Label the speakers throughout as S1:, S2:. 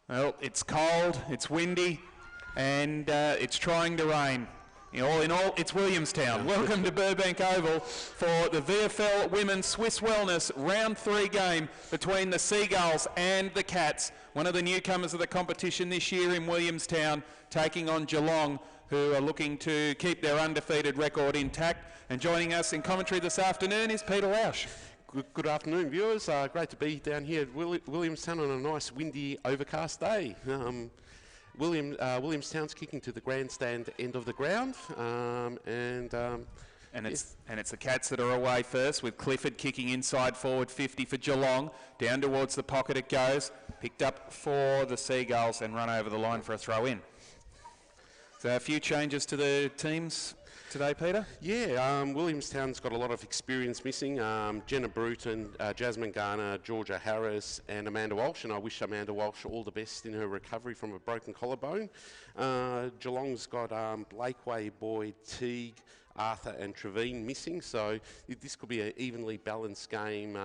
S1: Well, it's cold, it's windy, and it's trying to rain. In all, it's Williamstown. Welcome to Burbank Oval for the VFL Women's Swiss Wellness Round 3 game between the Seagulls and the Cats. One of the newcomers of the competition this year in Williamstown, taking on Geelong, who are looking to keep their undefeated record intact. And joining us in commentary this afternoon is Peter Lausch.
S2: Good afternoon, viewers. Great to be down here at Williamstown on a nice, windy, overcast day. Williamstown's kicking to the grandstand end of the ground, and it's
S1: the Cats that are away first, with Clifford kicking inside forward 50 for Geelong. Down towards the pocket it goes, picked up for the Seagulls and run over the line for a throw in. So a few changes to the teams today, Peter?
S2: Yeah, Williamstown's got a lot of experience missing. Jenna Bruton, Jasmine Garner, Georgia Harris and Amanda Walsh, and I wish Amanda Walsh all the best in her recovery from a broken collarbone. Geelong's got Blakeway, Boyd, Teague, Arthur and Trevine missing, so this could be an evenly balanced game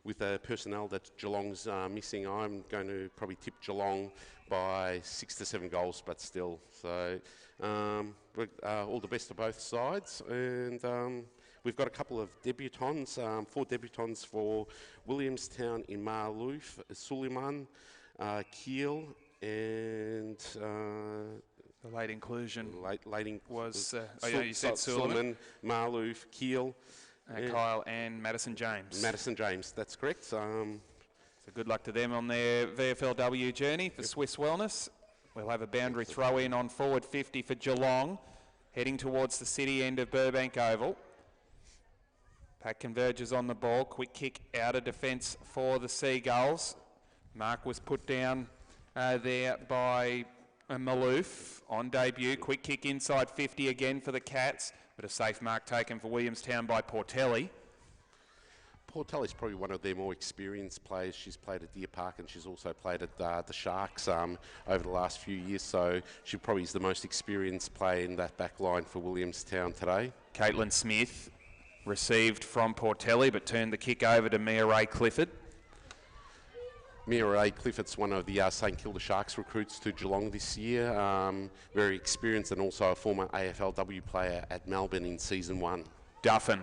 S2: with the personnel that Geelong's missing. I'm going to probably tip Geelong by 6 to 7 goals, but still. So all the best to both sides, and we've got a couple of debutants, 4 debutants for Williamstown in Marlouf, Suleiman, Keel, and
S1: the late inclusion was
S2: you said Suleiman, Marlouf, Keel,
S1: Kyle and Madison James.
S2: Madison James, that's correct. So
S1: good luck to them on their VFLW journey for Swiss Wellness. We'll have a boundary throw in on forward 50 for Geelong, heading towards the city end of Burbank Oval. Pack converges on the ball, quick kick out of defence for the Seagulls. Mark was put down there by Maloof on debut. Quick kick inside 50 again for the Cats, but a safe mark taken for Williamstown by Portelli.
S2: Portelli's probably one of their more experienced players. She's played at Deer Park and she's also played at the Sharks over the last few years, so she probably is the most experienced player in that back line for Williamstown today.
S1: Caitlin Smith received from Portelli but turned the kick over to Mia Ray Clifford.
S2: Mia Ray Clifford's one of the St Kilda Sharks recruits to Geelong this year. Very experienced and also a former AFLW player at Melbourne in season 1.
S1: Duffin,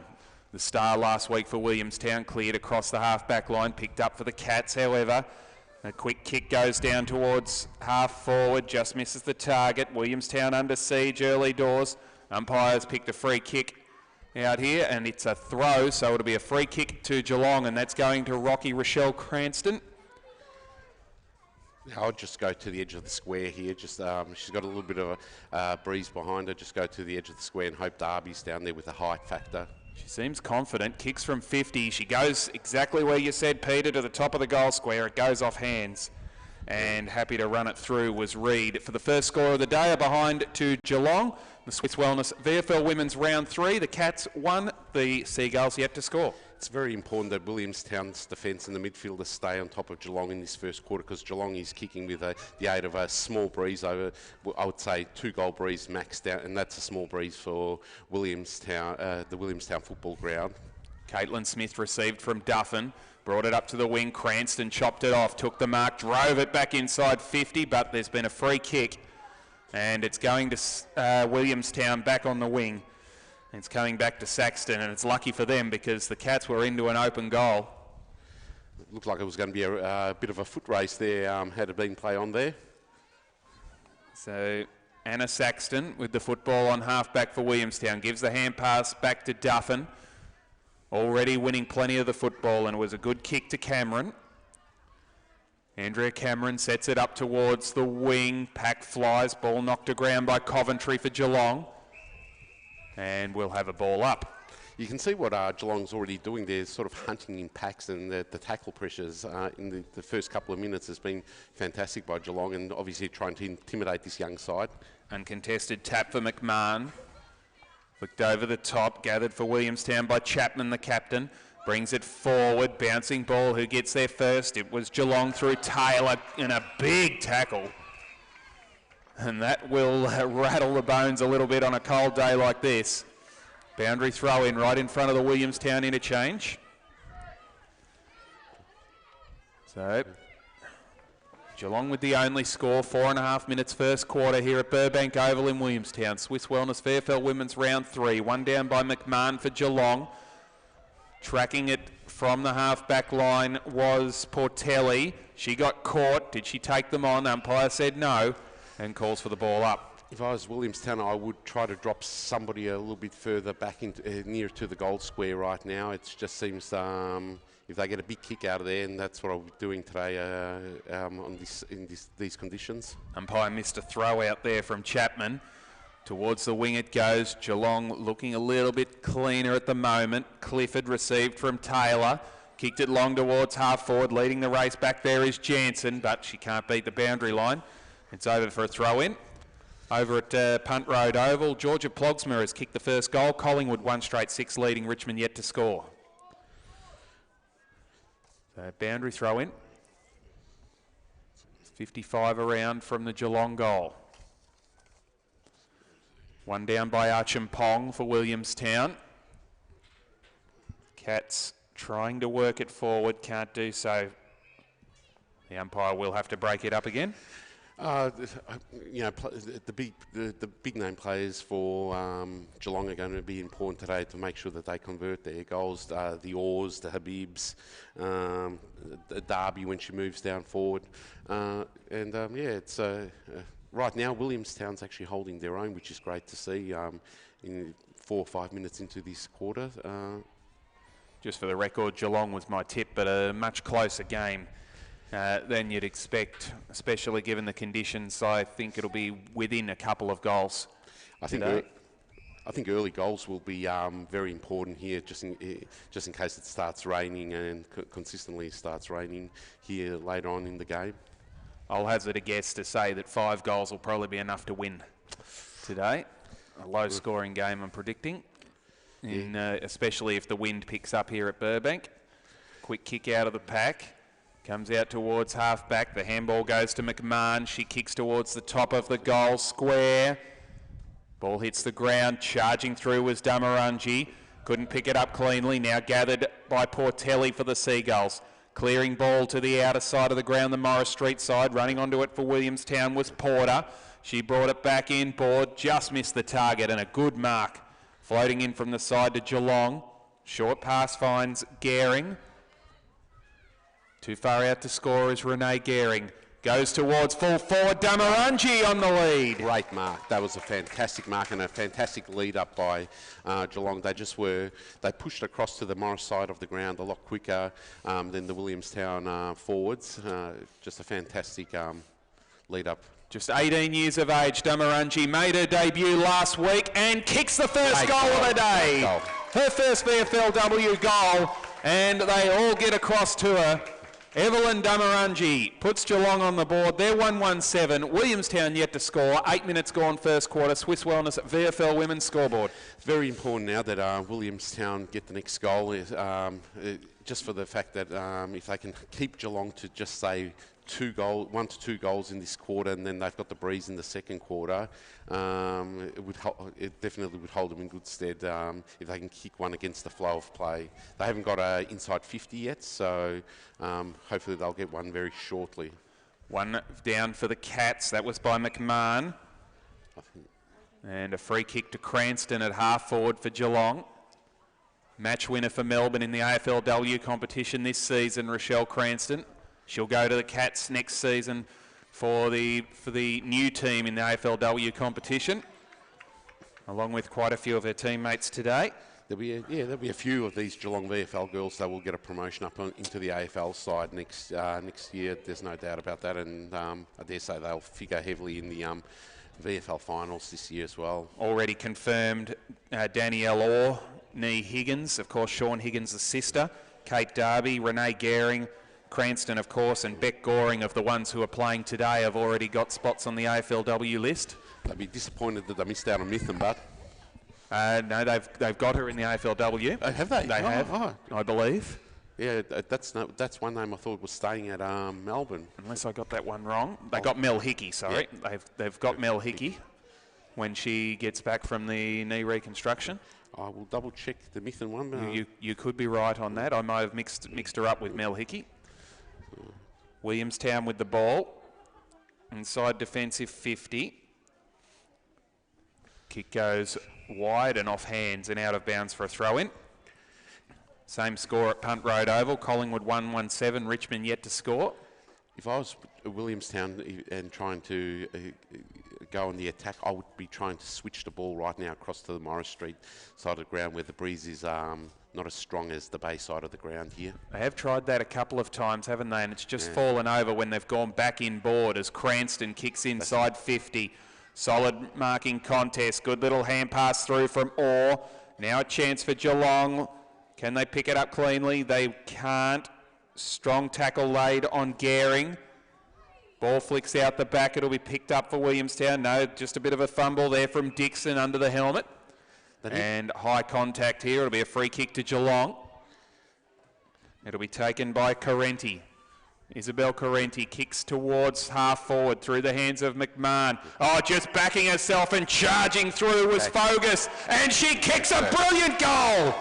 S1: the star last week for Williamstown, cleared across the half-back line, picked up for the Cats, however. A quick kick goes down towards half-forward, just misses the target. Williamstown under siege early doors. Umpires picked a free kick out here, and it's a throw, so it'll be a free kick to Geelong, and that's going to Rocky Rochelle Cranston.
S2: I'll just go to the edge of the square here. Just she's got a little bit of a breeze behind her. Just go to the edge of the square and hope Darby's down there with a height factor.
S1: She seems confident, kicks from 50. She goes exactly where you said, Peter, to the top of the goal square. It goes off hands. And happy to run it through was Reid. For the first score of the day, are behind to Geelong. The Swiss Wellness VFL Women's Round 3. The Cats won, the Seagulls yet to score.
S2: It's very important that Williamstown's defence and the midfielders stay on top of Geelong in this first quarter, because Geelong is kicking with the aid of a small breeze over, I would say, 2-goal breeze maxed out, and that's a small breeze for Williamstown, the Williamstown football ground.
S1: Caitlin Smith received from Duffin, brought it up to the wing. Cranston chopped it off, took the mark, drove it back inside 50, but there's been a free kick, and it's going to Williamstown back on the wing. It's coming back to Saxton, and it's lucky for them because the Cats were into an open goal.
S2: It looked like it was going to be a bit of a foot race there, had it been play on there.
S1: So Anna Saxton with the football on half-back for Williamstown. Gives the hand pass back to Duffin. Already winning plenty of the football, and it was a good kick to Cameron. Andrea Cameron sets it up towards the wing. Pack flies, ball knocked to ground by Coventry for Geelong. And we'll have a ball up.
S2: You can see what Geelong's already doing. They're sort of hunting in packs, and the tackle pressures in the first couple of minutes has been fantastic by Geelong, and obviously trying to intimidate this young side.
S1: Uncontested tap for McMahon. Flicked over the top, gathered for Williamstown by Chapman, the captain. Brings it forward, bouncing ball. Who gets there first? It was Geelong through Taylor in a big tackle. And that will rattle the bones a little bit on a cold day like this. Boundary throw in right in front of the Williamstown interchange. So Geelong with the only score, 4.5 minutes first quarter here at Burbank Oval in Williamstown. Swiss Wellness VFL Women's Round 3. One down by McMahon for Geelong. Tracking it from the half-back line was Portelli. She got caught. Did she take them on? Umpire said no and calls for the ball up.
S2: If I was Williamstown, I would try to drop somebody a little bit further back into near to the goal square right now. It just seems if they get a big kick out of there, and that's what I'll be doing today in these conditions.
S1: Umpire missed a throw out there from Chapman. Towards the wing it goes. Geelong looking a little bit cleaner at the moment. Clifford received from Taylor. Kicked it long towards half forward. Leading the race back there is Jansen, but she can't beat the boundary line. It's over for a throw in. Over at Punt Road Oval, Georgia Plogsmer has kicked the first goal. Collingwood 1 straight 6 leading Richmond yet to score. So boundary throw in. 55 around from the Geelong goal. One down by Archimpong for Williamstown. Cats trying to work it forward, can't do so. The umpire will have to break it up again. The big name players for Geelong are going to be important today to make sure that they convert their goals. The Oars, the Habibs, the Darby when she moves down forward, it's right now Williamstown's actually holding their own, which is great to see. In 4 or 5 minutes into this quarter. Just for the record, Geelong was my tip, but a much closer game than you'd expect, especially given the conditions. I think it'll be within a couple of goals.
S2: I think early goals will be very important here, just in case it starts raining and consistently starts raining here later on in the game.
S1: I'll hazard a guess to say that 5 goals will probably be enough to win today. A low-scoring game, I'm predicting, especially if the wind picks up here at Burbank. Quick kick out of the pack. Comes out towards half-back. The handball goes to McMahon. She kicks towards the top of the goal square. Ball hits the ground. Charging through was Damarangi. Couldn't pick it up cleanly. Now gathered by Portelli for the Seagulls. Clearing ball to the outer side of the ground, the Morris Street side. Running onto it for Williamstown was Porter. She brought it back inboard. Just missed the target and a good mark. Floating in from the side to Geelong. Short pass finds Gehring. Too far out to score is Renee Gehring. Goes towards full forward. Damarangi on the lead.
S2: Great mark. That was a fantastic mark and a fantastic lead up by Geelong. They pushed across to the Morris side of the ground a lot quicker than the Williamstown forwards. Just a fantastic lead up.
S1: Just 18 years of age, Damarangi made her debut last week and kicks the first goal of the day. Her first VFLW goal, and they all get across to her. Evelyn Damarangi puts Geelong on the board. They're 1-1-7. Williamstown yet to score. 8 minutes gone first quarter. Swiss Wellness VFL Women's scoreboard.
S2: It's very important now that Williamstown get the next goal. Just for the fact that if they can keep Geelong to just say 1 to 2 goals in this quarter, and then they've got the breeze in the second quarter, it definitely would hold them in good stead if they can kick one against the flow of play. They haven't got an inside 50 yet, so hopefully they'll get one very shortly.
S1: One down for the Cats. That was by McMahon. And a free kick to Cranston at half forward for Geelong. Match winner for Melbourne in the AFLW competition this season, Rochelle Cranston. She'll go to the Cats next season for the new team in the AFLW competition, along with quite a few of her teammates today.
S2: There'll be a few of these Geelong VFL girls that will get a promotion up into the AFL side next year. There's no doubt about that, and I dare say they'll figure heavily in the VFL finals this year as well. Already
S1: confirmed, Danielle Orr, Nee Higgins, of course Sean Higgins' sister, Kate Darby, Renee Gehring, Cranston, of course, and Beck Goring, of the ones who are playing today, have already got spots on the AFLW list.
S2: They'd be disappointed that they missed out on Mytham, but...
S1: No, they've got her in the AFLW.
S2: Oh, have they?
S1: They have, I believe.
S2: Yeah, that's one name I thought was staying at Melbourne.
S1: Unless I got that one wrong. They got Mel Hickey, sorry. Yeah. They've got Mel Hickey when she gets back from the knee reconstruction.
S2: I will double check the Mytham one.
S1: You could be right on that. I might have mixed her up with Mel Hickey. Williamstown with the ball. inside defensive 50. Kick goes wide and off hands and out of bounds for a throw-in. Same score at Punt Road Oval. Collingwood 1-1-7. Richmond yet to score.
S2: If I was Williamstown and trying to go on the attack, I would be trying to switch the ball right now across to the Morris Street side of the ground where the breeze is not as strong as the bay side of the ground here.
S1: They have tried that a couple of times, haven't they? And it's just fallen over when they've gone back inboard as Cranston kicks inside 50. Solid marking contest. Good little hand pass through from Orr. Now a chance for Geelong. Can they pick it up cleanly? They can't. Strong tackle laid on Gehring. Ball flicks out the back. It'll be picked up for Williamstown. No, just a bit of a fumble there from Dixon under the helmet. And high contact here. It'll be a free kick to Geelong. It'll be taken by Correnti. Isabel Correnti kicks towards half forward through the hands of McMahon. Oh, just backing herself and charging through was Fogus. And she kicks a brilliant goal.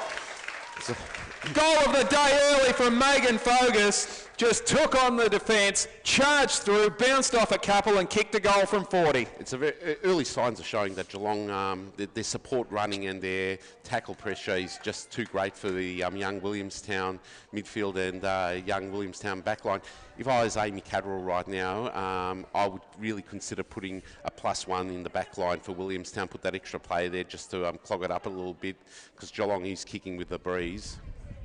S1: Goal of the day early from Megan Fogus. Just took on the defence, charged through, bounced off a couple and kicked a goal from 40.
S2: It's a very early signs are showing that Geelong, their support running and their tackle pressure is just too great for the young Williamstown midfield and young Williamstown backline. If I was Amy Cadwell right now, I would really consider putting a +1 in the backline for Williamstown, put that extra player there just to clog it up a little bit because Geelong is kicking with the breeze.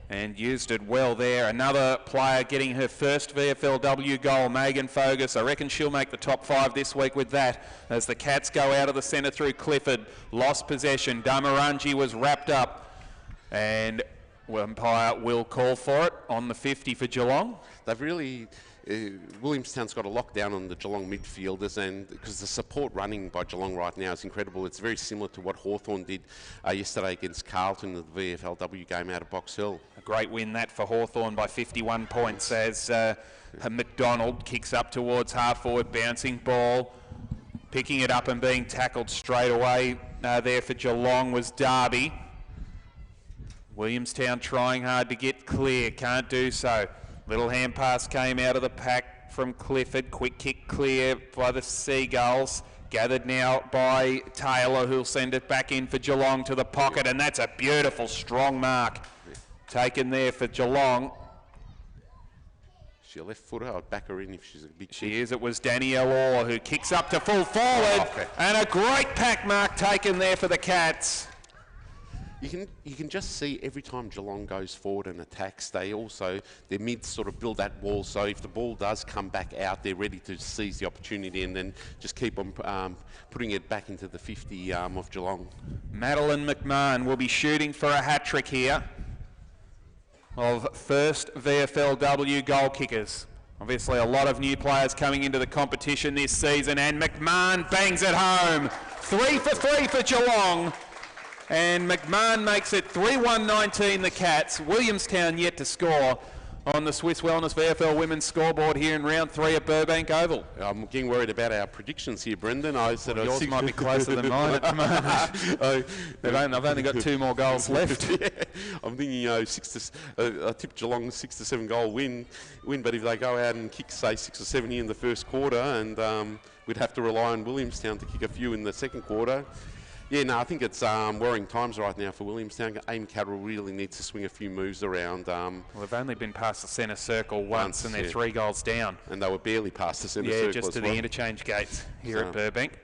S1: And used it well there. Another player getting her first VFLW goal, Megan Fogus. I reckon she'll make the top 5 this week with that as the Cats go out of the centre through Clifford. Lost possession. Damarangi was wrapped up and umpire will call for it on the 50 for Geelong.
S2: They've really... Williamstown's got a lockdown on the Geelong midfielders, and because the support running by Geelong right now is incredible. It's very similar to what Hawthorn did yesterday against Carlton in the VFLW game out of Box Hill.
S1: A great win that for Hawthorn by 51 points as McDonald kicks up towards half forward, bouncing ball, picking it up and being tackled straight away there for Geelong was Darby. Williamstown trying hard to get clear, can't do so. Little hand pass came out of the pack from Clifford. Quick kick clear by the Seagulls. Gathered now by Taylor, who'll send it back in for Geelong to the pocket. And that's a beautiful, strong mark taken there for Geelong.
S2: She a left footer. I'd back her in if she's a big...
S1: She is. It was Danielle Orr who kicks up to full forward. And a great pack mark taken there for the Cats.
S2: You can just see every time Geelong goes forward and attacks, their mids sort of build that wall. So if the ball does come back out, they're ready to seize the opportunity and then just keep on putting it back into the 50 of Geelong.
S1: Madeline McMahon will be shooting for a hat-trick here of first VFLW goal kickers. Obviously a lot of new players coming into the competition this season, and McMahon bangs it home. 3 for 3 for Geelong. And McMahon makes it 3-1-19 the Cats. Williamstown yet to score on the Swiss Wellness VFL Women's scoreboard here in round 3 at Burbank Oval.
S2: I'm getting worried about our predictions here, Brendan. I said
S1: yours might be closer than mine at the moment. I've only got 2 more goals left.
S2: Yeah, I'm thinking, I tipped Geelong 6 to 7 goal win. But if they go out and kick, say, 6 or 7 in the first quarter, and we'd have to rely on Williamstown to kick a few in the second quarter. Yeah, no, I think it's worrying times right now for Williamstown. Amy Cadwell really needs to swing a few moves around.
S1: Well, they've only been past the centre circle once and they're 3 goals down.
S2: And they were barely past the centre circle.
S1: Yeah, just to the interchange gates here at Burbank.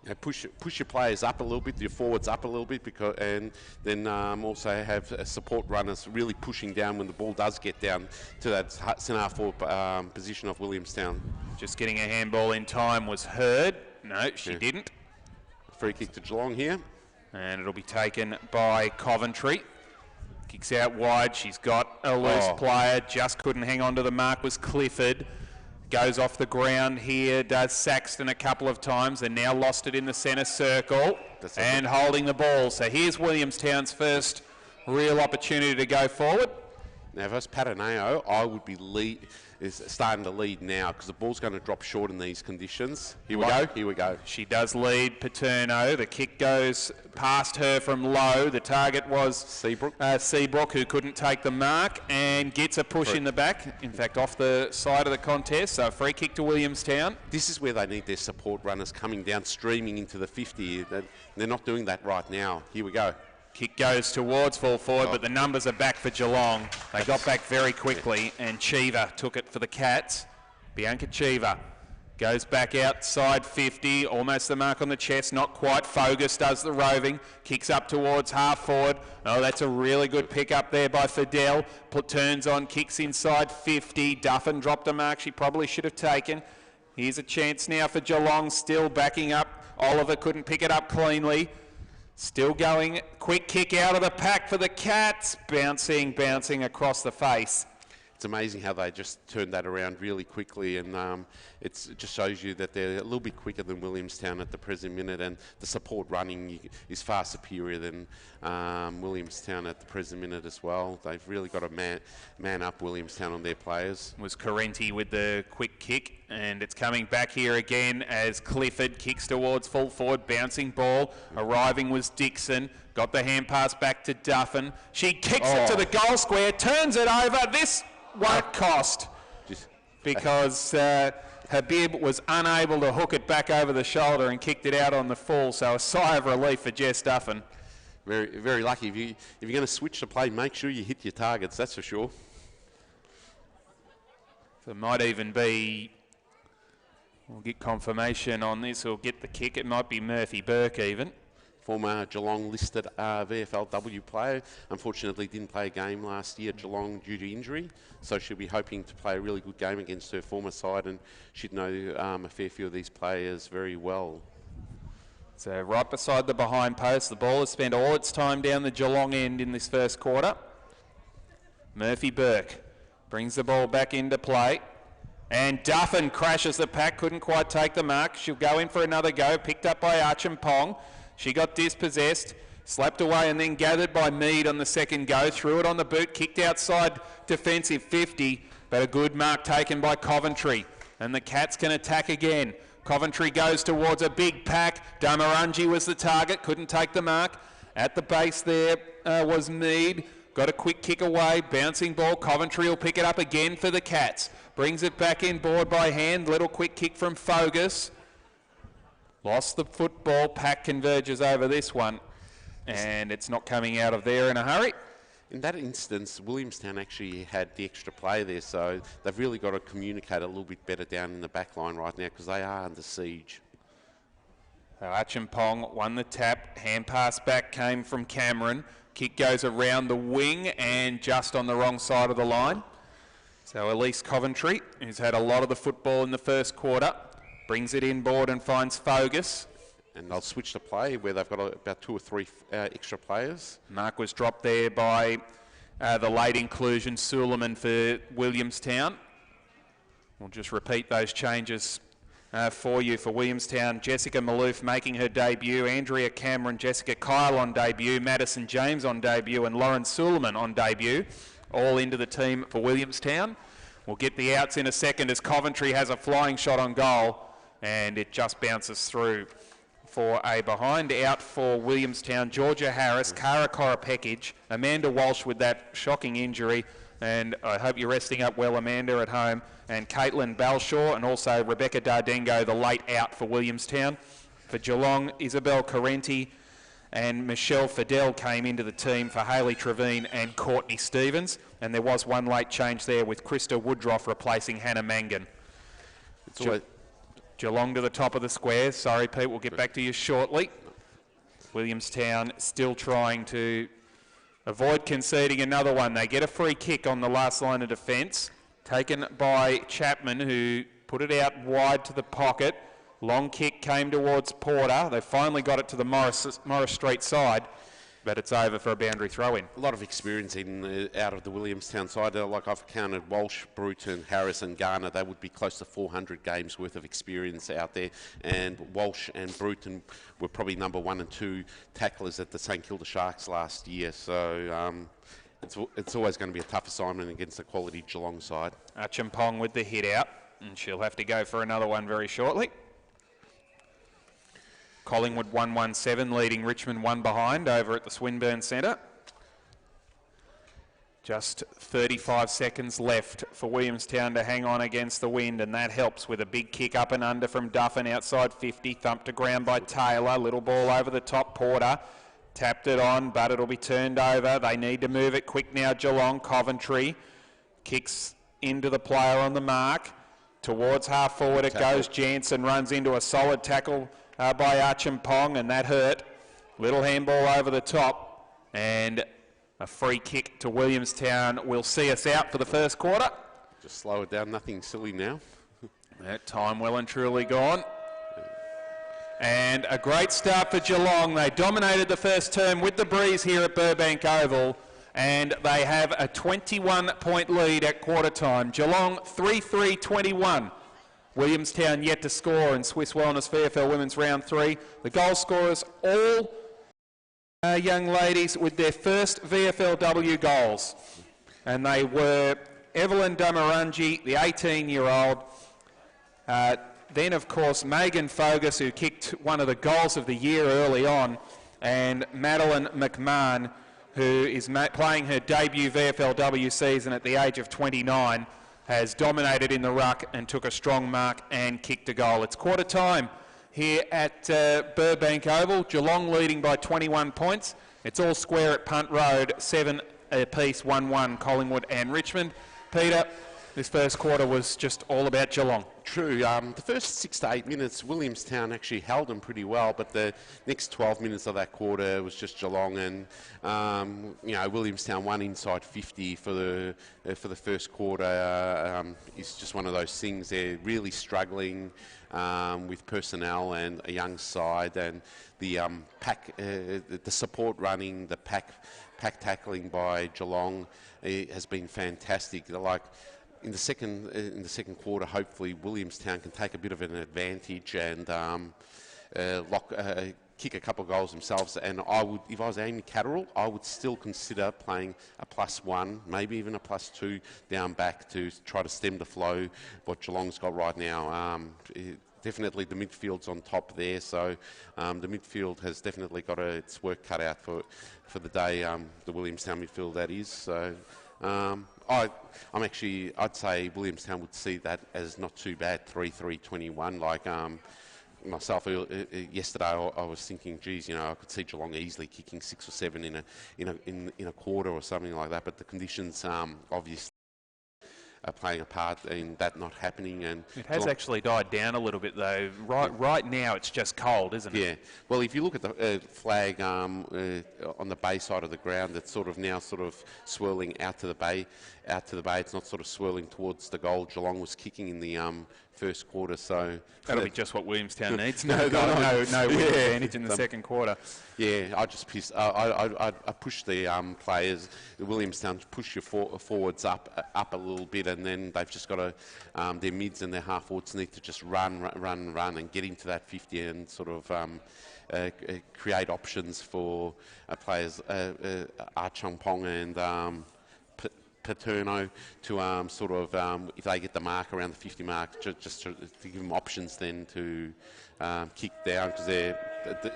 S2: You know, push your players up a little bit, your forwards up a little bit, and then also have support runners really pushing down when the ball does get down to that centre half forward position of Williamstown.
S1: Just getting a handball in time was Heard. No, she didn't.
S2: Free kick to Geelong here.
S1: And it'll be taken by Coventry. Kicks out wide. She's got a loose player. Just couldn't hang on to the mark was Clifford. Goes off the ground here. Does Saxton a couple of times and now lost it in the centre circle. And holding the ball. So here's Williamstown's first real opportunity to go forward.
S2: Now, if I was Pataneo, I would be starting to lead now because the ball's going to drop short in these conditions. Here we go.
S1: She does lead Paterno. The kick goes past her from low. The target was Seabrook, who couldn't take the mark and gets a push in the back. In fact, off the side of the contest. So a free kick to Williamstown.
S2: This is where they need their support runners coming down, streaming into the 50. They're not doing that right now. Here we go.
S1: Kick goes towards full forward, but the numbers are back for Geelong. They got back very quickly, and Cheever took it for the Cats. Bianca Cheever goes back outside 50, almost the mark on the chest, not quite. Fogus does the roving, kicks up towards half forward. Oh, that's a really good pick up there by Fidel. Turns on, kicks inside 50. Duffin dropped a mark she probably should have taken. Here's a chance now for Geelong, still backing up. Oliver couldn't pick it up cleanly. Still going, quick kick out of the pack for the Cats. Bouncing across the face.
S2: It's amazing how they just turned that around really quickly, and it just shows you that they're a little bit quicker than Williamstown at the present minute, and the support running is far superior than Williamstown at the present minute as well. They've really got to man up Williamstown on their players.
S1: Was Correnti with the quick kick, and it's coming back here again as Clifford kicks towards full forward, bouncing ball. Arriving was Dixon. Got the hand pass back to Duffin. She kicks it to the goal square, turns it over. This won't cost because Habib was unable to hook it back over the shoulder and kicked it out on the full. So a sigh of relief for Jess Duffin.
S2: Very, very lucky. If you're going to switch the play, make sure you hit your targets. That's for sure.
S1: So it might even be. We'll get confirmation on this. Or get the kick. It might be Murphy Burke even.
S2: Former Geelong listed VFLW player. Unfortunately didn't play a game last year at Geelong due to injury, so she'll be hoping to play a really good game against her former side, and she'd know a fair few of these players very well.
S1: So right beside the behind post, the ball has spent all its time down the Geelong end in this first quarter. Murphy Burke brings the ball back into play. And Duffin crashes the pack, couldn't quite take the mark. She'll go in for another go, picked up by Archimpong. She got dispossessed, slapped away and then gathered by Mead on the second go, threw it on the boot, kicked outside defensive 50, but a good mark taken by Coventry. And the Cats can attack again. Coventry goes towards a big pack. Damarangi was the target, couldn't take the mark. At the base there was Mead. Got a quick kick away, bouncing ball. Coventry will pick it up again for the Cats. Brings it back in board by hand. Little quick kick from Fogus. Lost the football. Pack converges over this one. And it's not coming out of there in a hurry.
S2: In that instance, Williamstown actually had the extra play there, so they've really got to communicate a little bit better down in the back line right now because they are under siege.
S1: So Archimpong won the tap. Hand pass back came from Cameron. Kick goes around the wing and just on the wrong side of the line. So Elise Coventry, who's had a lot of the football in the first quarter, brings it inboard and finds Fogus.
S2: And they'll switch the play where they've got about 2 or 3 extra players.
S1: Mark was dropped there by the late inclusion, Suleiman for Williamstown. We'll just repeat those changes for you. For Williamstown, Jessica Maloof making her debut, Andrea Cameron, Jessica Kyle on debut, Madison James on debut, and Lauren Suleiman on debut, all into the team for Williamstown. We'll get the outs in a second as Coventry has a flying shot on goal, and it just bounces through for a behind out for Williamstown. Georgia Harris, Cara Koropekich, Amanda Walsh with that shocking injury, and I hope you're resting up well, Amanda, at home, and Caitlin Balshaw, and also Rebecca Dardengo, the late out for Williamstown. For Geelong, Isabel Correnti and Michelle Fidel came into the team for Hayley Trevine and Courtney Stevens, and there was one late change there with Krista Woodruff replacing Hannah Mangan. Geelong to the top of the square. Sorry, Pete, we'll get back to you shortly. Williamstown still trying to avoid conceding another one. They get a free kick on the last line of defence, taken by Chapman, who put it out wide to the pocket. Long kick came towards Porter. They finally got it to the Morris Street side, but it's over for a boundary throw-in.
S2: A lot of experience out of the Williamstown side. Like I've counted Walsh, Bruton, Harris and Garner. They would be close to 400 games worth of experience out there. And Walsh and Bruton were probably number 1 and 2 tacklers at the St Kilda Sharks last year. So it's always going to be a tough assignment against a quality Geelong side.
S1: Acheampong with the hit out, and she'll have to go for another one very shortly. Collingwood 1-1-7, leading Richmond 1 behind over at the Swinburne Centre. Just 35 seconds left for Williamstown to hang on against the wind, and that helps with a big kick up and under from Duffin outside 50, thumped to ground by Taylor. Little ball over the top, Porter. Tapped it on, but it'll be turned over. They need to move it quick now, Geelong. Coventry kicks into the player on the mark. Towards half forward it goes. Jansen runs into a solid tackle by Acheampong, and that hurt. Little handball over the top, and a free kick to Williamstown will see us out for the first quarter.
S2: Just slow it down, nothing silly now.
S1: That time well and truly gone. And a great start for Geelong. They dominated the first term with the breeze here at Burbank Oval, and they have a 21-point lead at quarter time. Geelong 3-3-21. Williamstown yet to score in Swiss Wellness VFL Women's Round 3. The goal scorers all young ladies with their first VFLW goals, and they were Evelyn Damarangi, the 18-year-old, then of course Megan Fogus, who kicked one of the goals of the year early on, and Madeline McMahon, who is playing her debut VFLW season at the age of 29, has dominated in the ruck and took a strong mark and kicked a goal. It's quarter time here at Burbank Oval. Geelong leading by 21 points. It's all square at Punt Road, 7 apiece, 1-1 Collingwood and Richmond. Peter, this first quarter was just all about Geelong.
S2: True. The first 6 to 8 minutes, Williamstown actually held them pretty well, but the next 12 minutes of that quarter was just Geelong, and Williamstown won inside 50 for the first quarter. It's just one of those things. They're really struggling with personnel and a young side, and the the support running, the pack tackling by Geelong has been fantastic. In the second quarter, hopefully Williamstown can take a bit of an advantage and kick a couple of goals themselves. And I would, if I was Amy Catterall, I would still consider playing a +1, maybe even a +2 down back to try to stem the flow. What Geelong's got right now. Definitely the midfield's on top there, so the midfield has definitely got its work cut out for the day. The Williamstown midfield, that is. So. I'd say Williamstown would see that as not too bad, 3-3-21. Like myself yesterday, I was thinking, geez, I could see Geelong easily kicking 6 or 7 in a quarter or something like that. But the conditions obviously are playing a part in that not happening, and
S1: it has actually died down a little bit though. Right now it's just cold, isn't it?
S2: Yeah. Well, if you look at the flag on the bay side of the ground, it's now swirling out to the bay. It's not sort of swirling towards the goal Geelong was kicking in the first quarter. So
S1: that'll be just what Williamstown needs. No wind advantage in the second quarter.
S2: Yeah, I just pissed. I pushed the players. The Williamstown push your forwards up a little bit, and then they've just got to their mids and their half forwards need to just run, and get into that 50 and sort of create options for players Acheampong and Paterno to if they get the mark around the 50 mark, just to give them options then to kick down, because it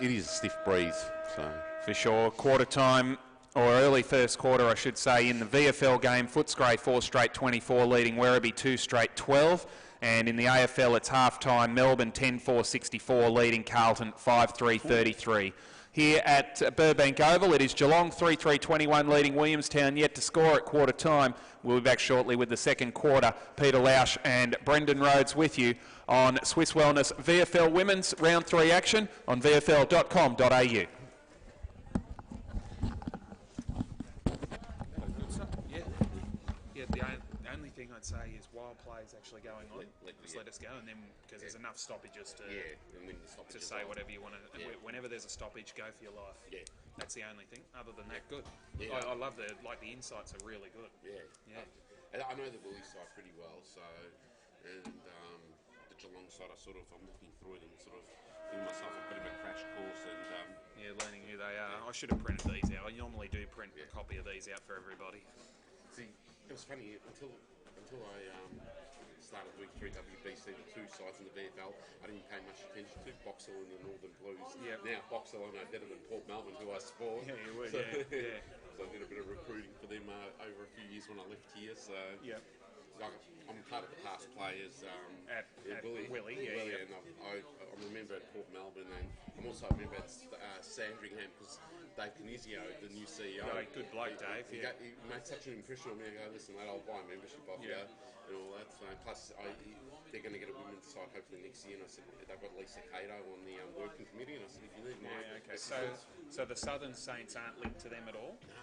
S2: is a stiff breeze. So
S1: for sure, quarter time or early first quarter, I should say, in the VFL game, Footscray 4 straight 24, leading Werribee 2 straight 12. And in the AFL, it's half-time, Melbourne 10-4 64, leading Carlton 5-3 33. Here at Burbank Oval, it is Geelong 3-3-21, leading Williamstown, yet to score at quarter time. We'll be back shortly with the second quarter. Peter Lausch and Brendan Rhodes with you on Swiss Wellness VFL Women's Round 3 action on vfl.com.au. The only thing I'd say is while play's actually going on, just let us go, and then because there's enough stoppages to say whatever you want to. Whenever there's a stoppage, go for your life. Yeah, that's the only thing. Other than that, good. Yeah. I love the insights are really good. Yeah.
S2: I know the Woolies side pretty well, so and the Geelong side, I'm looking through it and sort of giving myself a bit of a crash course and
S1: learning who they are. I should have printed these out. I normally do print a copy of these out for everybody.
S2: See, it was funny until I started week 3 WBC, the two sides in the VFL, I didn't pay much attention to Boxhill and the Northern Blues.
S1: Yep.
S2: Now Boxhill I know better than Port Melbourne, who I support.
S1: Yeah, you would.
S2: So,
S1: Yeah.
S2: So I did a bit of recruiting for them over a few years when I left here. So
S1: Yep.
S2: like, I'm part of the past players.
S1: At Willie, yeah.
S2: And I remember at Port Melbourne, and I'm also a member at Sandringham because Dave Canizio, the new CEO.
S1: Oh, good bloke, Dave.
S2: He made such an impression on me. I go, listen, mate, I'll buy a membership off you and all that. So, plus, they're going to get a women's side hopefully next year. And I said, they've got Lisa Cato on the working committee. And I said, if you need mine.
S1: Okay. So the Southern Saints aren't linked to them at all?
S2: No,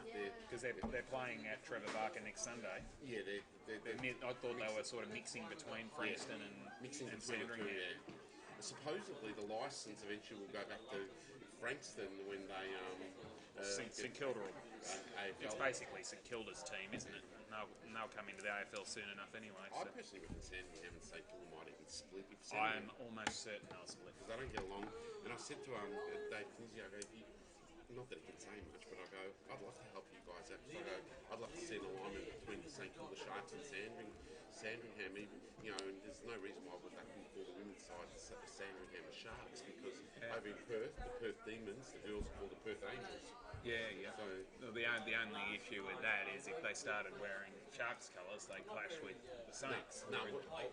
S1: because they're playing at Trevor Barker next Sunday.
S2: Yeah,
S1: I thought they were sort of mixing between Frankston and Sandringham.
S2: Supposedly the licence eventually will go back to Frankston when they
S1: St Kilda.
S2: AFL.
S1: It's basically St Kilda's team, isn't it? And they'll come into the AFL soon enough anyway.
S2: I personally reckon Sandringham and St Kilda might even split.
S1: I'm almost certain they'll split
S2: because they don't get along. And I said to Dave Kinsey, I go, not that he can say much, but I go, I'd love to help you guys out. So I go, I'd love to see an alignment between the St Kilda Sharks and Sandringham, even, and there's no reason why they couldn't call the women's side the Sandringham Sharks because over in Perth, the Perth Demons, the girls are called the Perth Angels.
S1: Yeah. So the only issue with that is if they started wearing Sharks colours, they clash with the Saints.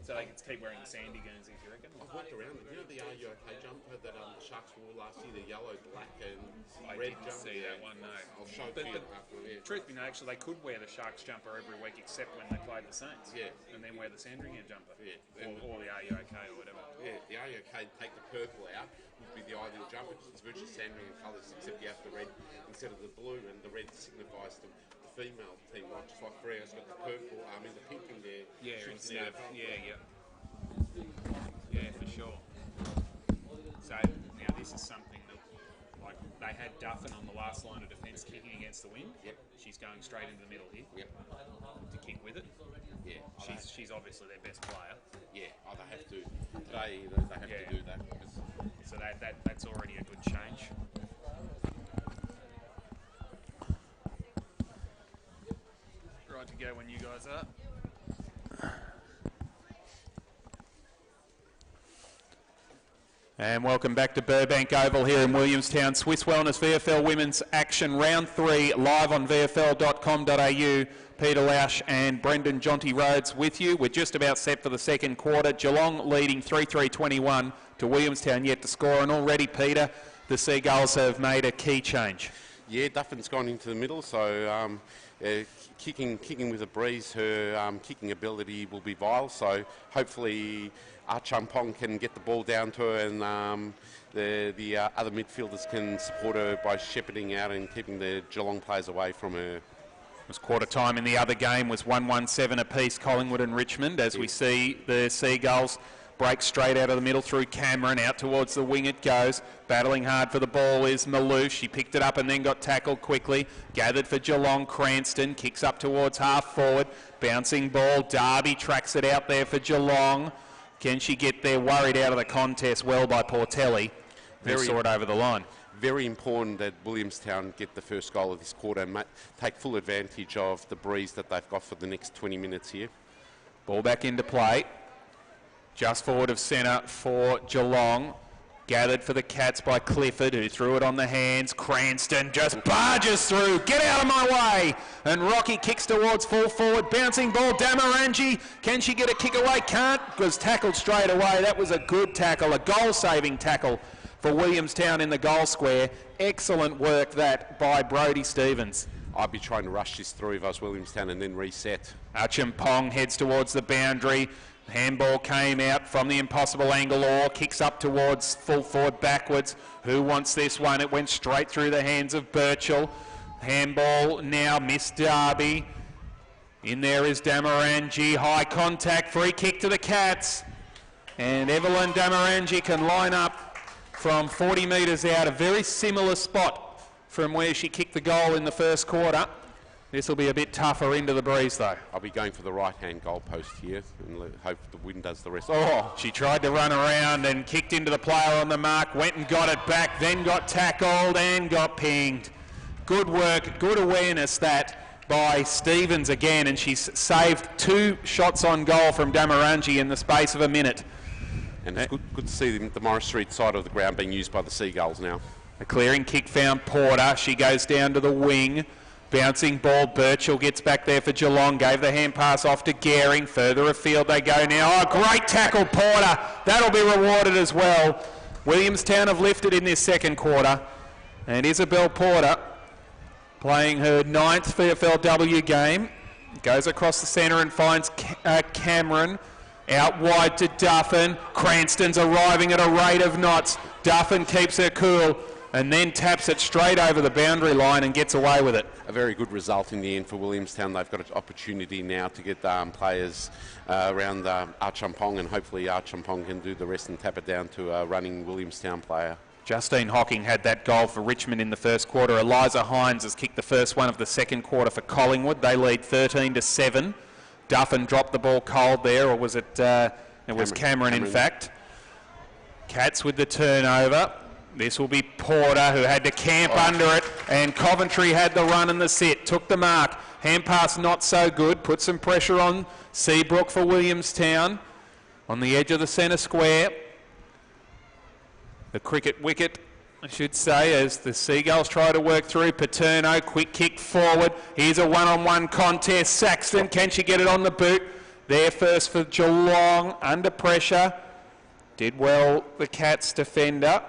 S1: So they could keep wearing the Sandy Guernseys, you reckon?
S2: I've worked around it. You know the Are You OK jumper that the Sharks wore last year, the yellow, black and red jumper?
S1: I didn't see that one, no.
S2: I'll show it to you after.
S1: Truth be known, actually, they could wear the Sharks jumper every week except when they played the Saints.
S2: Yeah.
S1: And then wear the Sandringham jumper.
S2: Yeah.
S1: Or the Are You OK or whatever.
S2: Yeah, the Are You OK, take the purple out, would be the ideal jumper because it's virtually Sandringham colours except you have the red instead of the blue, and the red signifies the female team, like just like Freo's got the purple, the pink in there.
S1: Yeah, instead of, yeah, for sure. So now this is something that, like, they had Duffin on the last line of defence kicking against the wind.
S2: Yep.
S1: She's going straight into the middle here.
S2: Yep.
S1: To kick with it.
S2: Yeah.
S1: She's obviously their best player.
S2: Yeah. They have to. Today they have to do that.
S1: So that's already a good change. Right to go when you guys are. And welcome back to Burbank Oval here in Williamstown. Swiss Wellness VFL Women's Action Round 3 live on vfl.com.au. Peter Lausch and Brendan Jonty Rhodes with you. We're just about set for the second quarter. Geelong leading 3-3-21 to Williamstown yet to score. And already, Peter, the Seagulls have made a key change. Yeah,
S2: Duffin's gone into the middle, so kicking with a breeze, her kicking ability will be vile. So hopefully Champong can get the ball down to her, and the other midfielders can support her by shepherding out and keeping the Geelong players away from her.
S1: It was quarter time in the other game, was 1-1-7 apiece, Collingwood and Richmond, as we see the Seagulls break straight out of the middle through Cameron, out towards the wing it goes. Battling hard for the ball is Malou. She picked it up and then got tackled quickly. Gathered for Geelong, Cranston, kicks up towards half forward. Bouncing ball, Darby tracks it out there for Geelong. Can she get there? Worried out of the contest well by Portelli. Very saw it over the line.
S2: Very important that Williamstown get the first goal of this quarter and take full advantage of the breeze that they've got for the next 20 minutes here.
S1: Ball back into play. Just forward of centre for Geelong. Gathered for the Cats by Clifford, who threw it on the hands. Cranston just barges through. Get out of my way. And Rocky kicks towards full forward. Bouncing ball, Damarangi. Can she get a kick away? Can't. Was tackled straight away. That was a good tackle, a goal-saving tackle for Williamstown in the goal square. Excellent work that by Brodie Stevens.
S2: I'd be trying to rush this through if I was Williamstown and then reset.
S1: Achimpong heads towards the boundary. Handball came out from the impossible angle, or kicks up towards full forward backwards. Who wants this one? It went straight through the hands of Birchall. Handball now, Miss Darby. In there is Damarangi. High contact, free kick to the Cats. And Evelyn Damarangi can line up from 40 metres out, a very similar spot from where she kicked the goal in the first quarter. This will be a bit tougher into the breeze, though.
S2: I'll be going for the right-hand goalpost here and hope the wind does the rest.
S1: Oh, she tried to run around and kicked into the player on the mark, went and got it back, then got tackled and got pinged. Good work, good awareness that by Stevens again, and she's saved 2 shots on goal from Damarangi in the space of a minute.
S2: And it's good to see the Morris Street side of the ground being used by the Seagulls now.
S1: A clearing kick found Porter. She goes down to the wing. Bouncing ball. Birchall gets back there for Geelong. Gave the hand pass off to Gehring. Further afield they go now. Oh, great tackle, Porter. That'll be rewarded as well. Williamstown have lifted in this second quarter. And Isabel Porter, playing her 9th VFLW game, goes across the centre and finds Cameron. Out wide to Duffin. Cranston's arriving at a rate of knots. Duffin keeps her cool and then taps it straight over the boundary line and gets away with it.
S2: A very good result in the end for Williamstown. They've got an opportunity now to get players around Archampong, and hopefully Archampong can do the rest and tap it down to a running Williamstown player.
S1: Justine Hocking had that goal for Richmond in the first quarter. Eliza Hines has kicked the first one of the second quarter for Collingwood. They lead 13-7. Duffin dropped the ball cold there, or was it? It was Cameron, in fact. Cats with the turnover. This will be Porter, who had to camp under it, and Coventry had the run and the sit. Took the mark. Hand pass not so good. Put some pressure on Seabrook for Williamstown. On the edge of the centre square. The cricket wicket, I should say, as the Seagulls try to work through. Paterno, quick kick forward. Here's a one-on-one contest. Saxton, can she get it on the boot? There first for Geelong, under pressure. Did well, the Cats defender.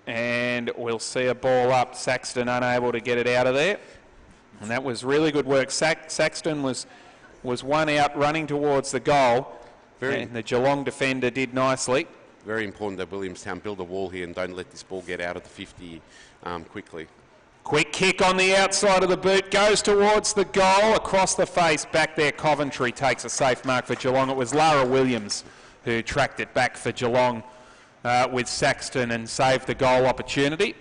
S1: And we'll see a ball up. Saxton unable to get it out of there. And that was really good work. Saxton was one out running towards the goal. And the Geelong defender did nicely.
S2: Very important that Williamstown build a wall here and don't let this ball get out of the 50 quickly.
S1: Quick kick on the outside of the boot, goes towards the goal, across the face, back there. Coventry takes a safe mark for Geelong. It was Lara Williams who tracked it back for Geelong with Saxton and saved the goal opportunity.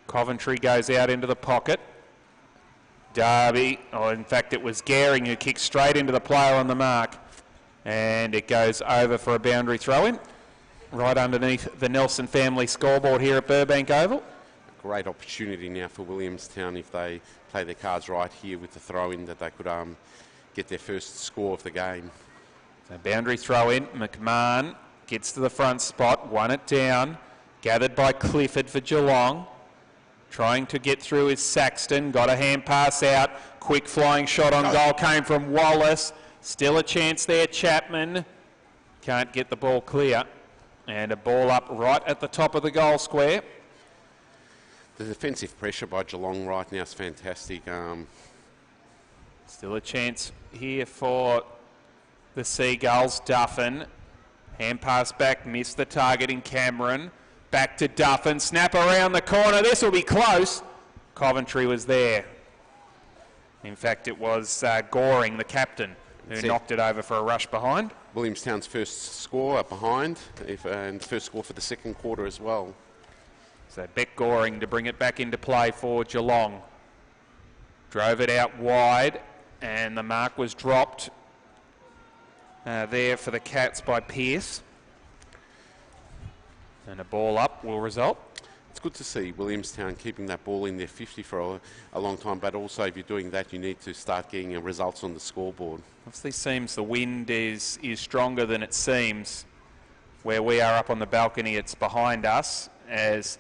S1: Coventry goes out into the pocket. Darby, or in fact it was Gehring who kicked straight into the player on the mark. And it goes over for a boundary throw-in. Right underneath the Nelson family scoreboard here at Burbank Oval.
S2: A great opportunity now for Williamstown if they play their cards right here with the throw-in, that they could get their first score of the game.
S1: So boundary throw-in. McMahon gets to the front spot, won it down. Gathered by Clifford for Geelong. Trying to get through is Saxton. Got a hand pass out. Quick flying shot on goal came from Wallace. Still a chance there, Chapman. Can't get the ball clear. And a ball up right at the top of the goal square.
S2: The defensive pressure by Geelong right now is fantastic.
S1: Still a chance here for the Seagulls. Duffin. Hand pass back, missed the target in Cameron. Back to Duffin. Snap around the corner. This will be close. Coventry was there. In fact, it was Goring, the captain, who knocked it over for a rush behind.
S2: Williamstown's first score up behind, and first score for the second quarter as well.
S1: So Beck Goring to bring it back into play for Geelong. Drove it out wide, and the mark was dropped there for the Cats by Pearce. And a ball up will result.
S2: It's good to see Williamstown keeping that ball in their 50 for a long time, but also if you're doing that, you need to start getting results on the scoreboard.
S1: Obviously seems the wind is stronger than it seems. Where we are up on the balcony, it's behind us as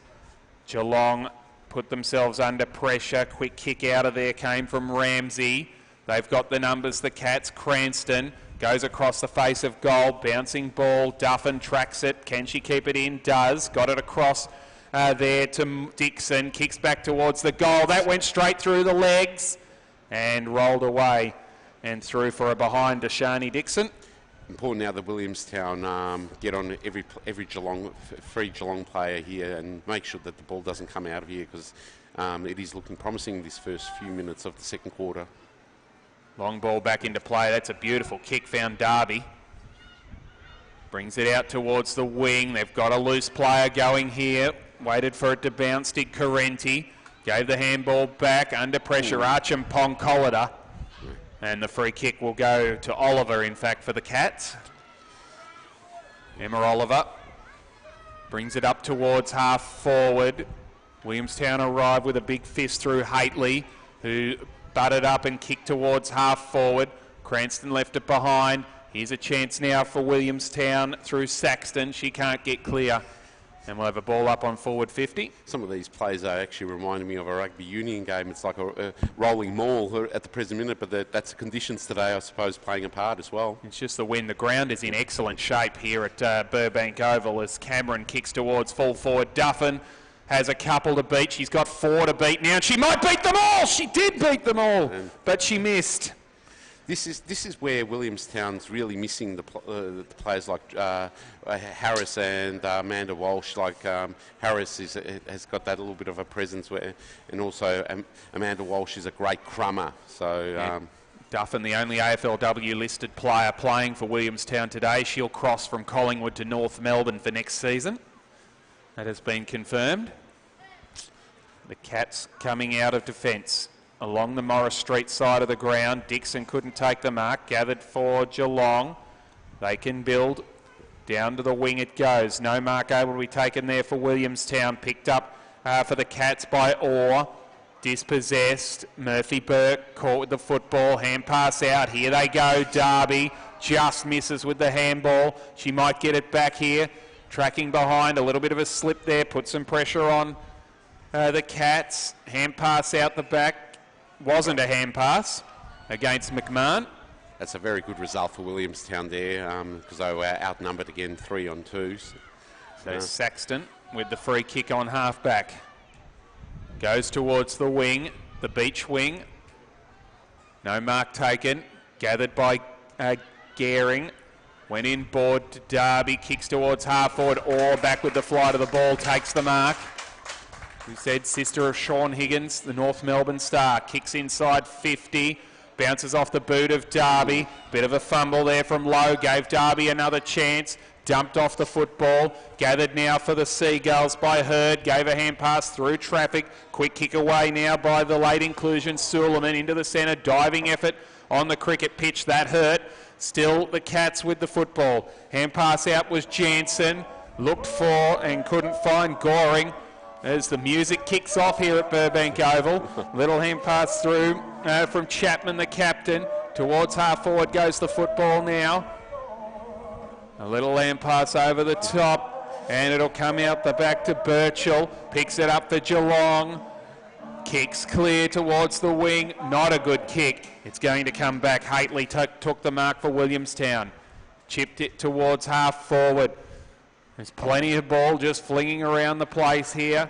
S1: Geelong put themselves under pressure. Quick kick out of there came from Ramsey. They've got the numbers, the Cats. Cranston goes across the face of goal, bouncing ball. Duffin tracks it. Can she keep it in? Does. Got it across there to Dixon. Kicks back towards the goal. That went straight through the legs and rolled away and through for a behind to Shani Dixon.
S2: Important now that Williamstown get on every Geelong, free Geelong player here and make sure that the ball doesn't come out of here, because it is looking promising this first few minutes of the second quarter.
S1: Long ball back into play. That's a beautiful kick. Found Darby. Brings it out towards the wing. They've got a loose player going here. Waited for it to bounce. Did Carenti. Gave the handball back. Under pressure. Archampong Collida. And the free kick will go to Oliver, in fact, for the Cats. Emma Oliver brings it up towards half forward. Williamstown arrived with a big fist through Haitley, who butted up and kicked towards half forward. Cranston left it behind. Here's a chance now for Williamstown through Saxton. She can't get clear. And we'll have a ball up on forward 50.
S2: Some of these plays are actually reminding me of a rugby union game. It's like a rolling maul at the present minute, but that's the conditions today, I suppose, playing a part as well.
S1: It's just the wind. The ground is in excellent shape here at Burbank Oval as Cameron kicks towards full forward. Duffin has a couple to beat. She's got 4 to beat now, and she might beat them all. She did beat them all, but she missed.
S2: This is where Williamstown's really missing the players like Harris and Amanda Walsh. Like Harris has got that little bit of a presence, and also Amanda Walsh is a great crummer. So
S1: Duffin, the only AFLW listed player playing for Williamstown today. She'll cross from Collingwood to North Melbourne for next season. That has been confirmed. The Cats coming out of defence. Along the Morris Street side of the ground. Dixon couldn't take the mark. Gathered for Geelong. They can build. Down to the wing it goes. No mark able to be taken there for Williamstown. Picked up for the Cats by Orr. Dispossessed. Murphy Burke caught with the football. Hand pass out. Here they go. Darby just misses with the handball. She might get it back here. Tracking behind. A little bit of a slip there. Put some pressure on the Cats. Hand pass out the back. Wasn't a hand pass against McMahon.
S2: That's a very good result for Williamstown there because they were outnumbered again 3 on 2.
S1: So Saxton with the free kick on half back. Goes towards the wing, the beach wing. No mark taken. Gathered by Gehring. Went in board to Darby. Kicks towards half forward. Or back with the flight of the ball. Takes the mark. We said sister of Sean Higgins, the North Melbourne star. Kicks inside 50. Bounces off the boot of Darby. Bit of a fumble there from Lowe. Gave Darby another chance. Dumped off the football. Gathered now for the Seagulls by Hurd. Gave a hand pass through traffic. Quick kick away now by the late inclusion. Suleiman into the centre. Diving effort on the cricket pitch. That hurt. Still the Cats with the football. Hand pass out was Jansen. Looked for and couldn't find Goring. As the music kicks off here at Burbank Oval. Little hand pass through from Chapman, the captain. Towards half forward goes the football now. A little hand pass over the top. And it'll come out the back to Birchall. Picks it up for Geelong. Kicks clear towards the wing. Not a good kick. It's going to come back. Haitley took the mark for Williamstown. Chipped it towards half forward. There's plenty of ball just flinging around the place here.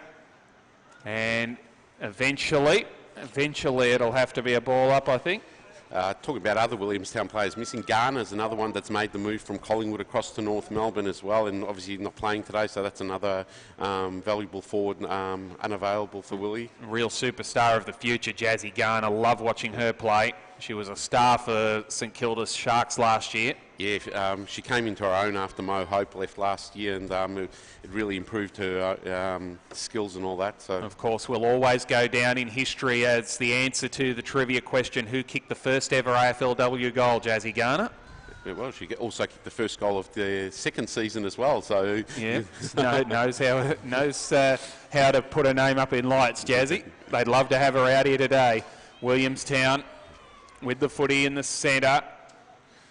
S1: And eventually it'll have to be a ball up, I think.
S2: Talking about other Williamstown players missing, Garner's another one that's made the move from Collingwood across to North Melbourne as well, and obviously not playing today, so that's another valuable forward unavailable for Willie.
S1: Real superstar of the future, Jazzy Garner. Love watching her play. She was a star for St Kilda's Sharks last year.
S2: Yeah, she came into her own after Mo Hope left last year, and it really improved her skills and all that. So,
S1: of course, we'll always go down in history as the answer to the trivia question, who kicked the first ever AFLW goal, Jazzy Garner?
S2: Yeah, well, she also kicked the first goal of the second season as well. So
S1: yeah, knows how to put her name up in lights, Jazzy. They'd love to have her out here today. Williamstown with the footy in the centre.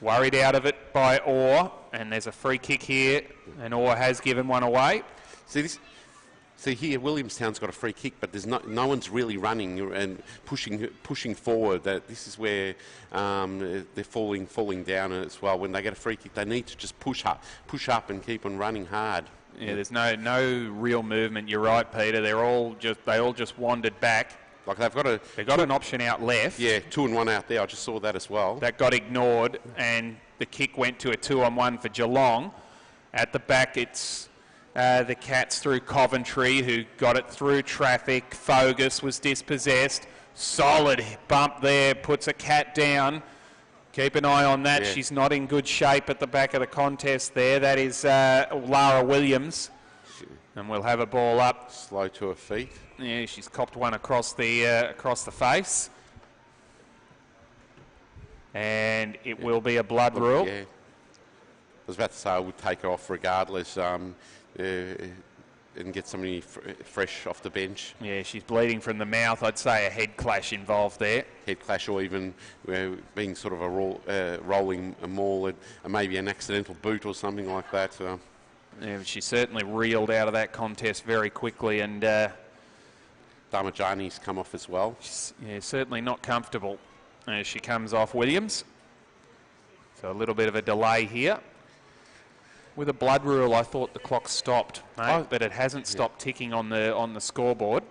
S1: Worried out of it by Orr, and there's a free kick here, and Orr has given one away.
S2: See here, Williamstown's got a free kick, but there's no one's really running and pushing forward. This is where they're falling down as well. When they get a free kick, they need to just push up and keep on running hard.
S1: Yeah, there's no real movement. You're right, Peter. They all just wandered back.
S2: Like they've got
S1: an option out left.
S2: Yeah, 2 and 1 out there. I just saw that as well.
S1: That got ignored, and the kick went to a 2-on-1 for Geelong. At the back, it's the Cats through Coventry, who got it through traffic. Fogus was dispossessed. Solid bump there, puts a Cat down. Keep an eye on that. Yeah. She's not in good shape at the back of the contest there. That is Lara Williams. And we'll have a ball up.
S2: Slow to her feet.
S1: Yeah, she's copped one across the face. And it will be a blood rule.
S2: Yeah. I was about to say I would take her off regardless. and get somebody fresh off the bench.
S1: Yeah, she's bleeding from the mouth. I'd say a head clash involved there.
S2: Head clash, or even being sort of a rolling a maul, and maybe an accidental boot or something like that.
S1: Yeah, she certainly reeled out of that contest very quickly, and
S2: Damajani's come off as well.
S1: She's certainly not comfortable as she comes off Williams. So a little bit of a delay here. With a blood rule, I thought the clock stopped, mate, but it hasn't stopped ticking on the scoreboard.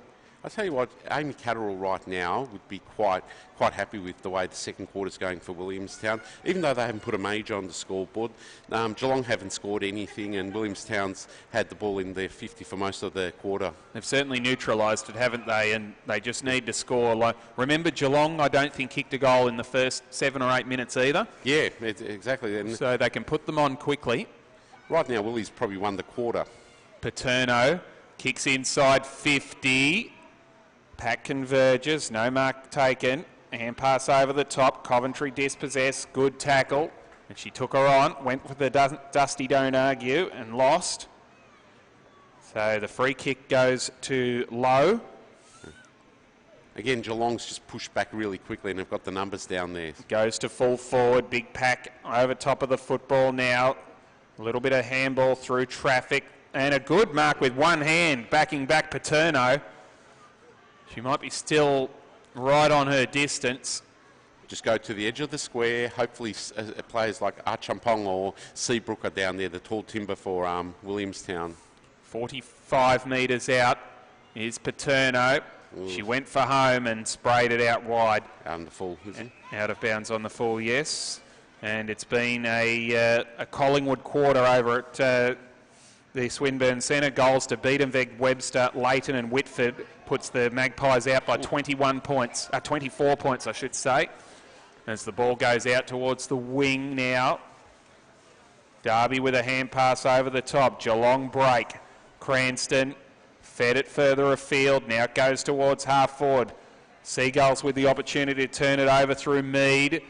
S2: I tell you what, Amy Catterall right now would be quite happy with the way the second quarter's going for Williamstown, even though they haven't put a major on the scoreboard. Geelong haven't scored anything, and Williamstown's had the ball in their 50 for most of the quarter. They've
S1: certainly neutralised it, haven't they? And they just need to score. Remember, Geelong, I don't think, kicked a goal in the first 7 or 8 minutes either.
S2: Yeah, exactly. And
S1: so they can put them on quickly.
S2: Right now, Willie's probably won the quarter.
S1: Paterno kicks inside 50. Pack converges, no mark taken. Hand pass over the top. Coventry dispossessed, good tackle. And she took her on, went with the Dusty Don't Argue and lost. So the free kick goes to Lowe.
S2: Again, Geelong's just pushed back really quickly and they've got the numbers down there.
S1: Goes to full forward, big pack over top of the football now. A little bit of handball through traffic. And a good mark with one hand, backing back Paterno. She might be still right on her distance.
S2: Just go to the edge of the square. Hopefully players like Archampong or Seabrook are down there, the tall timber for Williamstown.
S1: 45 metres out is Paterno. Ooh. She went for home and sprayed it out wide.
S2: Out on the full, isn't it?
S1: Out of bounds on the full, yes. And it's been a Collingwood quarter over at the Swinburne Centre. Goals to Biedenweg, Webster, Leighton and Whitford puts the Magpies out by 24 points, I should say. As the ball goes out towards the wing now. Derby with a hand pass over the top. Geelong break. Cranston fed it further afield. Now it goes towards half forward. Seagulls with the opportunity to turn it over through Mead.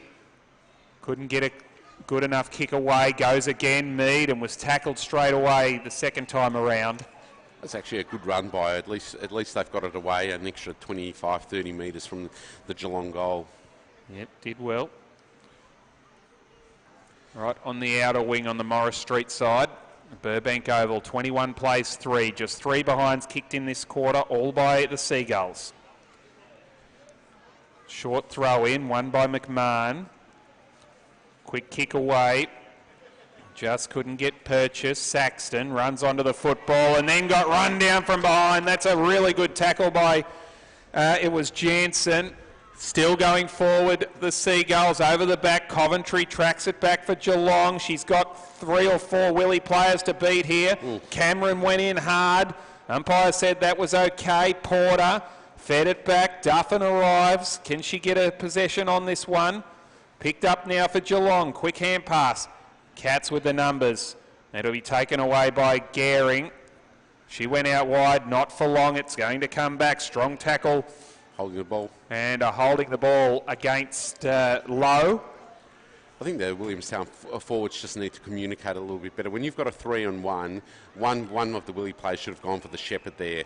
S1: Couldn't get a good enough kick away. Goes again, Mead, and was tackled straight away the second time around.
S2: That's actually a good run by her. At least they've got it away an extra 25, 30 metres from the Geelong goal.
S1: Yep, did well. Right on the outer wing on the Morris Street side. Burbank Oval, 21 plays 3. Just 3 behinds kicked in this quarter, all by the Seagulls. Short throw in, one by McMahon. Quick kick away. Just couldn't get purchased. Saxton runs onto the football and then got run down from behind. That's a really good tackle by, it was Jansen. Still going forward, the Seagulls over the back. Coventry tracks it back for Geelong. She's got 3 or 4 Willie players to beat here. Ooh. Cameron went in hard. Umpire said that was okay. Porter fed it back. Duffin arrives. Can she get a possession on this one? Picked up now for Geelong. Quick hand pass. Cats with the numbers. It'll be taken away by Gehring. She went out wide, not for long. It's going to come back. Strong tackle.
S2: Holding the ball. And
S1: holding the ball against Lowe.
S2: I think the Williamstown forwards just need to communicate a little bit better. When you've got a 3-on-1, one of the Willie players should have gone for the shepherd there.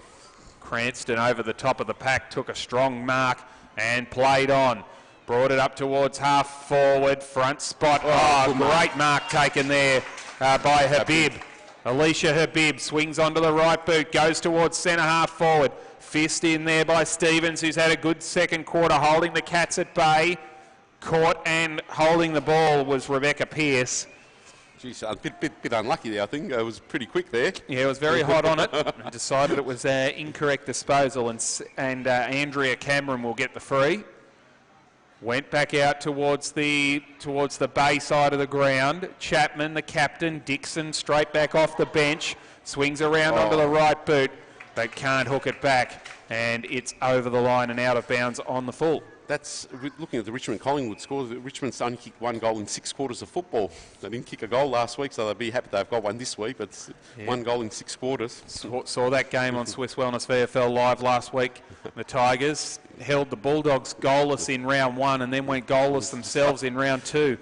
S1: Cranston over the top of the pack, took a strong mark and played on. Brought it up towards half forward, front spot. Oh, great mark taken there by Habib. Alicia Habib swings onto the right boot, goes towards centre half forward. Fist in there by Stevens, who's had a good second quarter, holding the Cats at bay. Caught and holding the ball was Rebecca Pearce.
S2: Geez, a bit unlucky there, I think. It was pretty quick there.
S1: Yeah, it was very hot on it. Decided it was incorrect disposal, and Andrea Cameron will get the free. Went back out towards the bay side of the ground. Chapman, the captain. Dixon straight back off the bench. Swings around onto the right boot, but can't hook it back. And it's over the line and out of bounds on the full.
S2: That's looking at the Richmond-Collingwood scores. Richmond's only kicked 1 goal in 6 quarters of football. They didn't kick a goal last week, so they'll be happy they've got one this week, but 1 goal in 6 quarters.
S1: Saw that game on Swiss Wellness VFL Live last week. The Tigers held the Bulldogs goalless in round 1 and then went goalless themselves in round 2.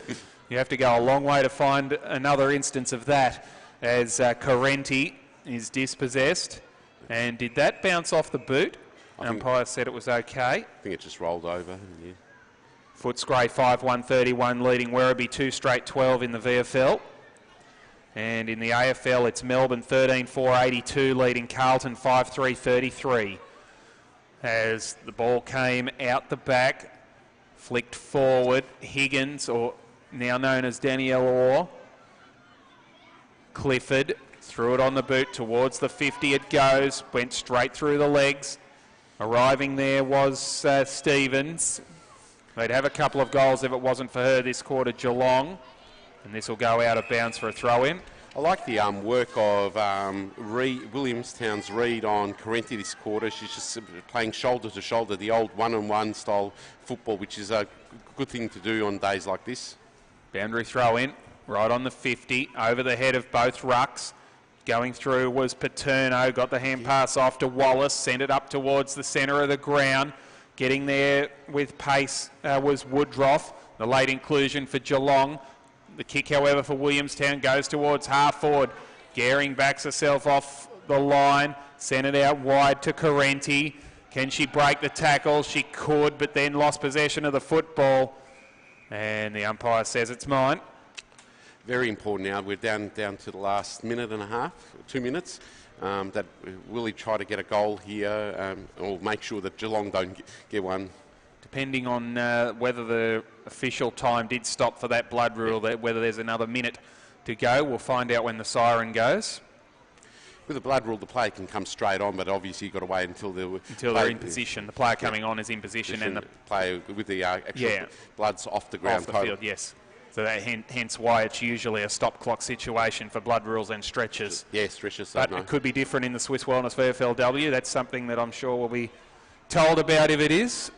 S1: You have to go a long way to find another instance of that, as Correnti is dispossessed. And did that bounce off the boot? Umpire said it was okay.
S2: I think it just rolled over. Yeah.
S1: Footscray 5-1-31 leading Werribee 2 straight 12 in the VFL. And in the AFL, it's Melbourne 13-4-82 leading Carlton 5-3-33. As the ball came out the back, flicked forward, Higgins, or now known as Danielle Orr. Clifford threw it on the boot towards the 50. It goes, went straight through the legs. Arriving there was Stevens. They'd have a couple of goals if it wasn't for her this quarter, Geelong. And this will go out of bounds for a throw-in.
S2: I like the work of Williamstown's read on Correnti this quarter. She's just playing shoulder to shoulder, the old one-on-one style football, which is a good thing to do on days like this.
S1: Boundary throw-in, right on the 50, over the head of both rucks. Going through was Paterno, got the hand pass off to Wallace, sent it up towards the centre of the ground. Getting there with pace was Woodroff, the late inclusion for Geelong. The kick, however, for Williamstown goes towards half forward. Gehring backs herself off the line, sent it out wide to Correnti. Can she break the tackle? She could, but then lost possession of the football. And the umpire says it's mine.
S2: Very important now. We're down to the last minute and a half, 2 minutes. That Willie try to get a goal here, or make sure that Geelong don't get one.
S1: Depending on whether the official time did stop for that blood rule, whether there's another minute to go, we'll find out when the siren goes.
S2: With the blood rule, the player can come straight on, but obviously you've got to wait until
S1: they're in position. The player coming on is in position, and the
S2: player with the actual blood's off the ground.
S1: Off the field, yes. So that hence why it's usually a stop clock situation for blood rules and stretches.
S2: Yeah, stretches.
S1: But it could be different in the Swiss Wellness VFLW. That's something that I'm sure we'll be told about if it is.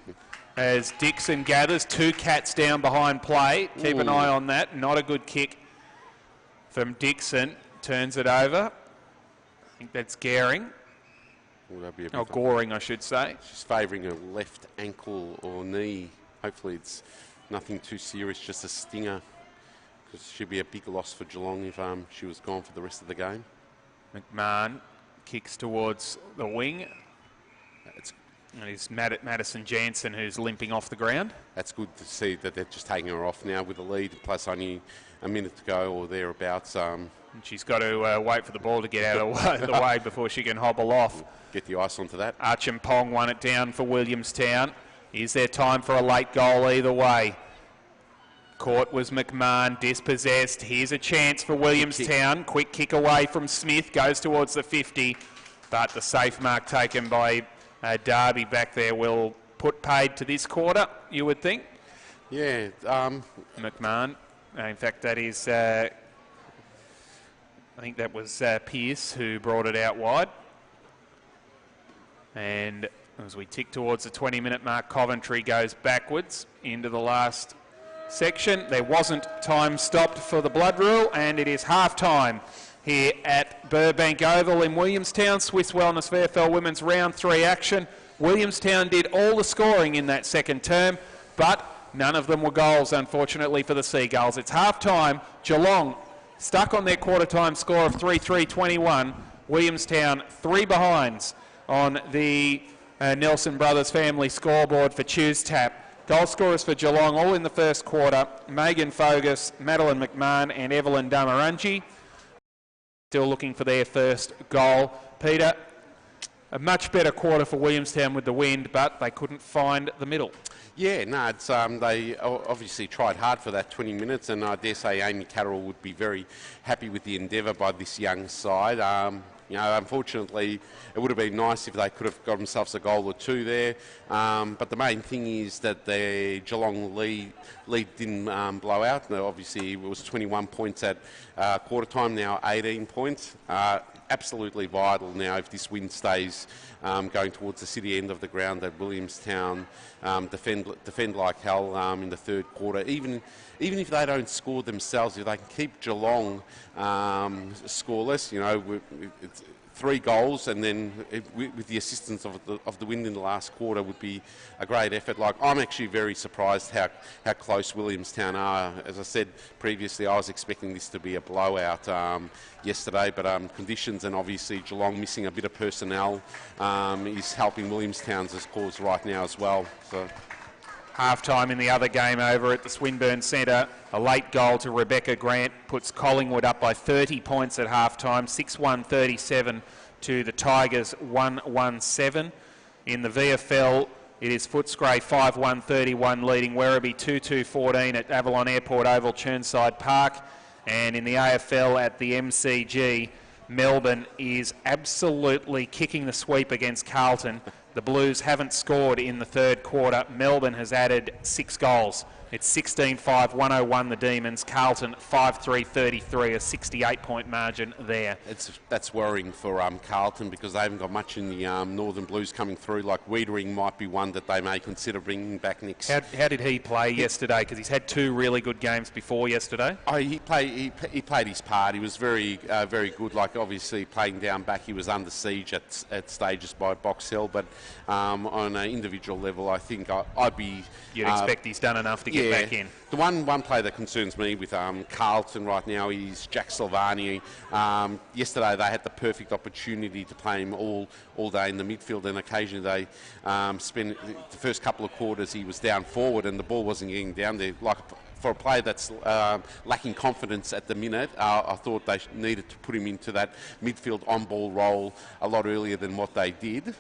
S1: As Dixon gathers, 2 cats down behind play. Keep an eye on that. Not a good kick from Dixon. Turns it over. I think that's Gehring. Goring, I should say.
S2: She's favouring her left ankle or knee. Hopefully it's nothing too serious, just a stinger. Because she'd be a big loss for Geelong if she was gone for the rest of the game.
S1: McMahon kicks towards the wing. And it's Madison Jansen who's limping off the ground.
S2: That's good to see that they're just taking her off now with the lead, plus only a minute to go or thereabouts.
S1: And she's got to wait for the ball to get out of the way before she can hobble off.
S2: Get the ice onto that.
S1: Archimpong won it down for Williamstown. Is there time for a late goal either way? Caught was McMahon, dispossessed. Here's a chance for Williamstown. Quick kick away from Smith, goes towards the 50. But the safe mark taken by Darby back there will put paid to this quarter, you would think.
S2: Yeah.
S1: McMahon. In fact, that is, I think that was Pearce who brought it out wide. And as we tick towards the 20-minute mark, Coventry goes backwards into the last section. There wasn't time stopped for the blood rule, and it is half-time here at Burbank Oval in Williamstown. Swiss Wellness VFL Women's Round 3 action. Williamstown did all the scoring in that second term, but none of them were goals, unfortunately, for the Seagulls. It's half-time. Geelong stuck on their quarter-time score of 3-3-21. Williamstown 3 behinds on the Nelson Brothers family scoreboard for Tuesday. Goal scorers for Geelong all in the first quarter. Megan Fogus, Madeline McMahon and Evelyn Damarangi. Still looking for their first goal. Peter, a much better quarter for Williamstown with the wind, but they couldn't find the middle.
S2: Yeah, no, it's they obviously tried hard for that 20 minutes, and I dare say Amy Carroll would be very happy with the endeavour by this young side. Unfortunately, it would have been nice if they could have got themselves a goal or two there. But the main thing is that the Geelong lead didn't blow out. Now, obviously, it was 21 points at quarter time, now 18 points. Absolutely vital now if this wind stays going towards the city end of the ground, that Williamstown defend like hell in the third quarter. Even if they don't score themselves, if they can keep Geelong scoreless, 3 goals, and then with the assistance of the wind in the last quarter would be a great effort. Like, I'm actually very surprised how close Williamstown are. As I said previously, I was expecting this to be a blowout yesterday, but conditions and obviously Geelong missing a bit of personnel is helping Williamstown's cause right now as well. So.
S1: Half-time in the other game over at the Swinburne Centre. A late goal to Rebecca Grant puts Collingwood up by 30 points at half-time, 6-1-37 to the Tigers 1-1-7. In the VFL, it is Footscray 5-1-31 leading Werribee 2-2-14 at Avalon Airport Oval, Chirnside Park. And in the AFL at the MCG, Melbourne is absolutely kicking the sweep against Carlton. The Blues haven't scored in the third quarter. Melbourne has added 6 goals. It's 16-5, 101 the Demons. Carlton 5-3-33, a 68-point margin there.
S2: That's worrying for Carlton because they haven't got much in the Northern Blues coming through. Like Wiedering might be one that they may consider bringing back next.
S1: How did he play yesterday? Because he's had 2 really good games before yesterday.
S2: Oh, he played his part. He was very good. Like obviously playing down back, he was under siege at stages by Box Hill. But on an individual level, I think I'd be.
S1: You'd expect he's done enough to get back in.
S2: The one player that concerns me with Carlton right now is Jack Silvani. Yesterday they had the perfect opportunity to play him all day in the midfield, and occasionally they spent the first couple of quarters he was down forward and the ball wasn't getting down there. Like for a player that's lacking confidence at the minute, I thought they needed to put him into that midfield on-ball role a lot earlier than what they did.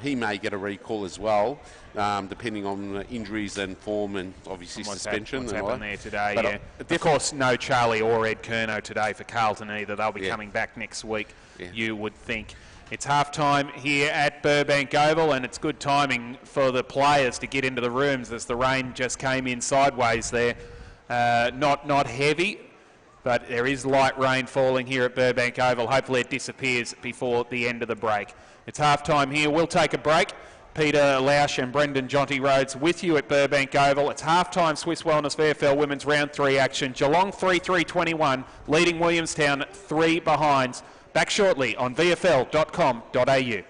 S2: He may get a recall as well, depending on injuries and form and obviously suspension.
S1: What's happened there today, yeah. Of course, no Charlie or Ed Curnow today for Carlton either. They'll be coming back next week, you would think. It's half-time here at Burbank Oval, and it's good timing for the players to get into the rooms as the rain just came in sideways there. Not heavy, but there is light rain falling here at Burbank Oval. Hopefully it disappears before the end of the break. It's half-time here. We'll take a break. Peter Lausch and Brendan Jonty Rhodes with you at Burbank Oval. It's half-time Swiss Wellness VFL Women's Round 3 action. Geelong 3-3-21, leading Williamstown 3 behinds. Back shortly on vfl.com.au.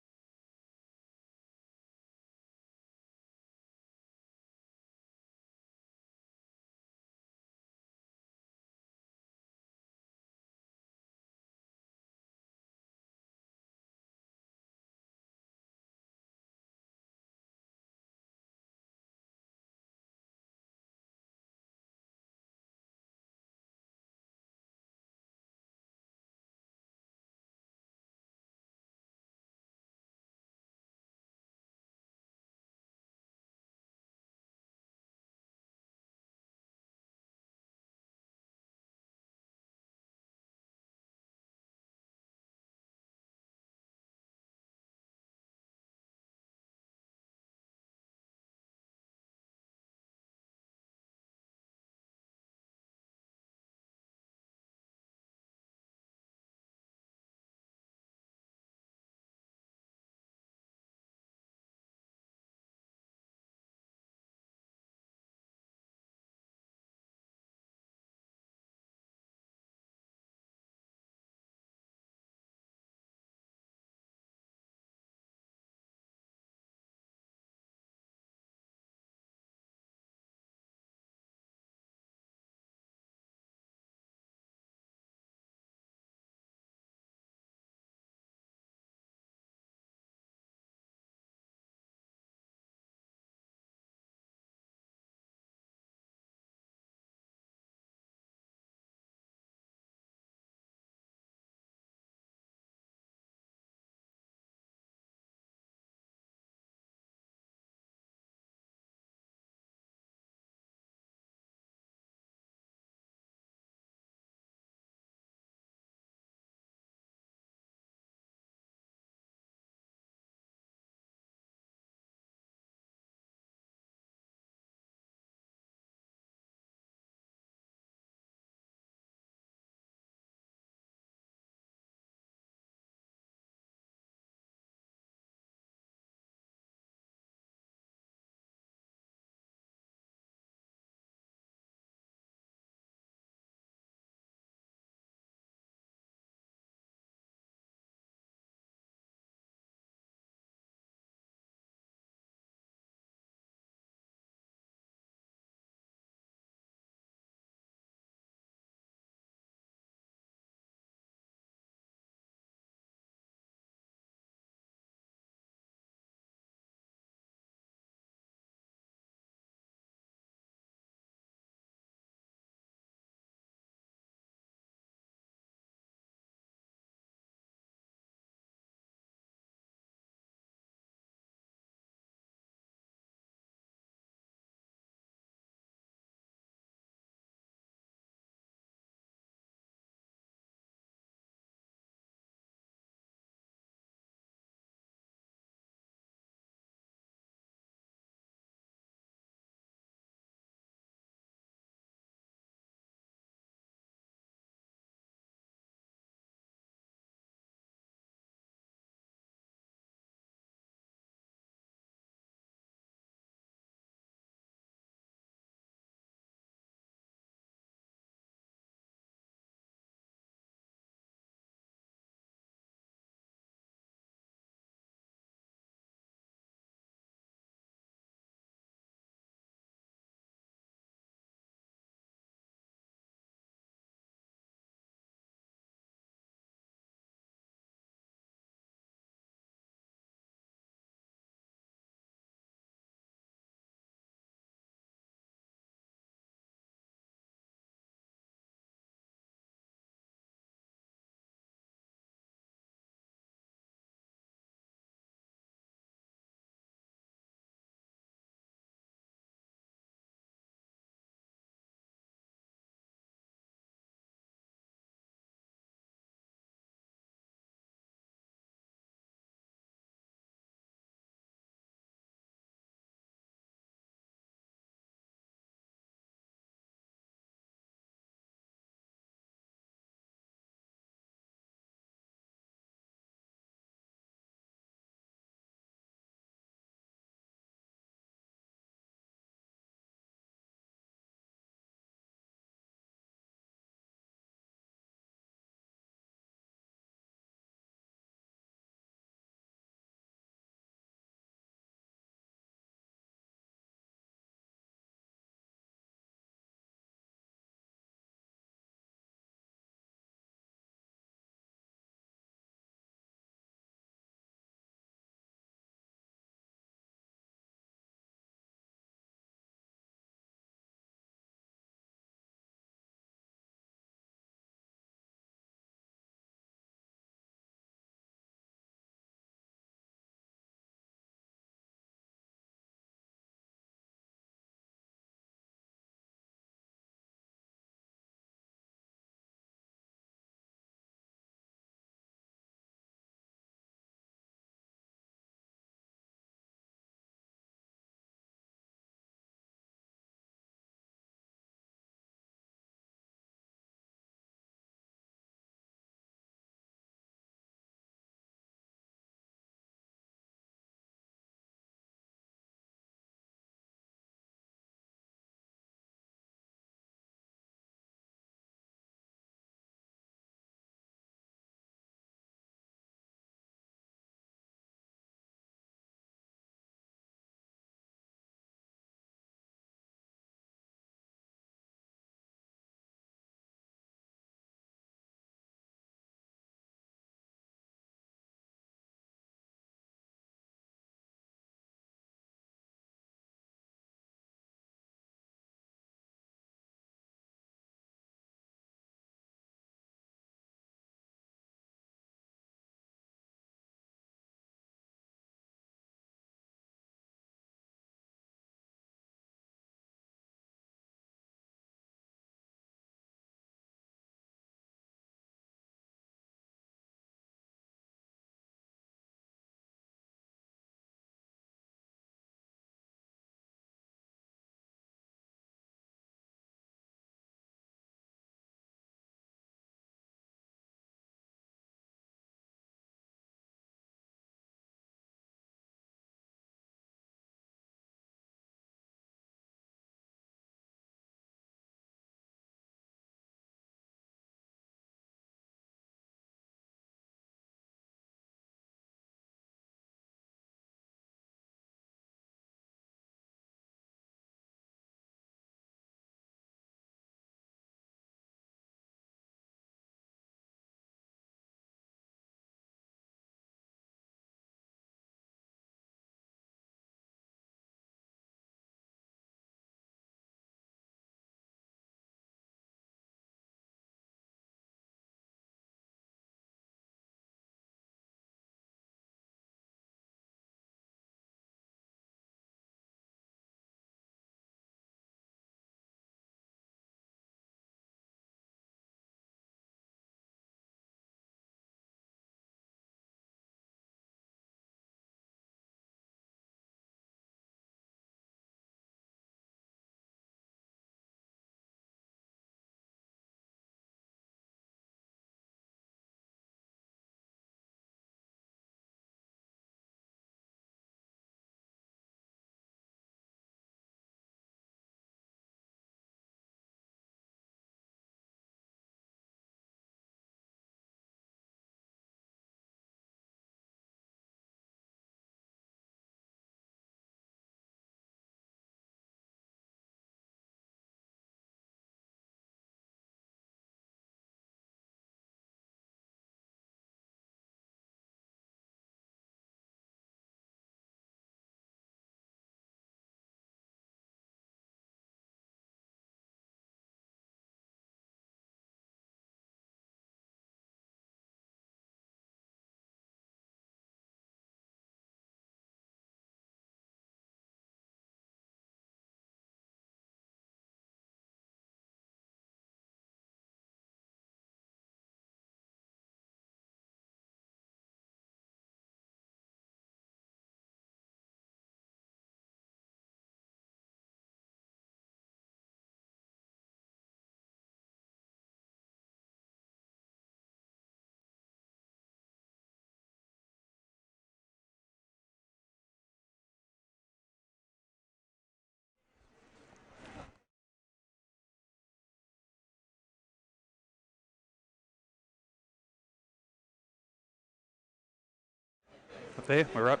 S1: Up there, we're up.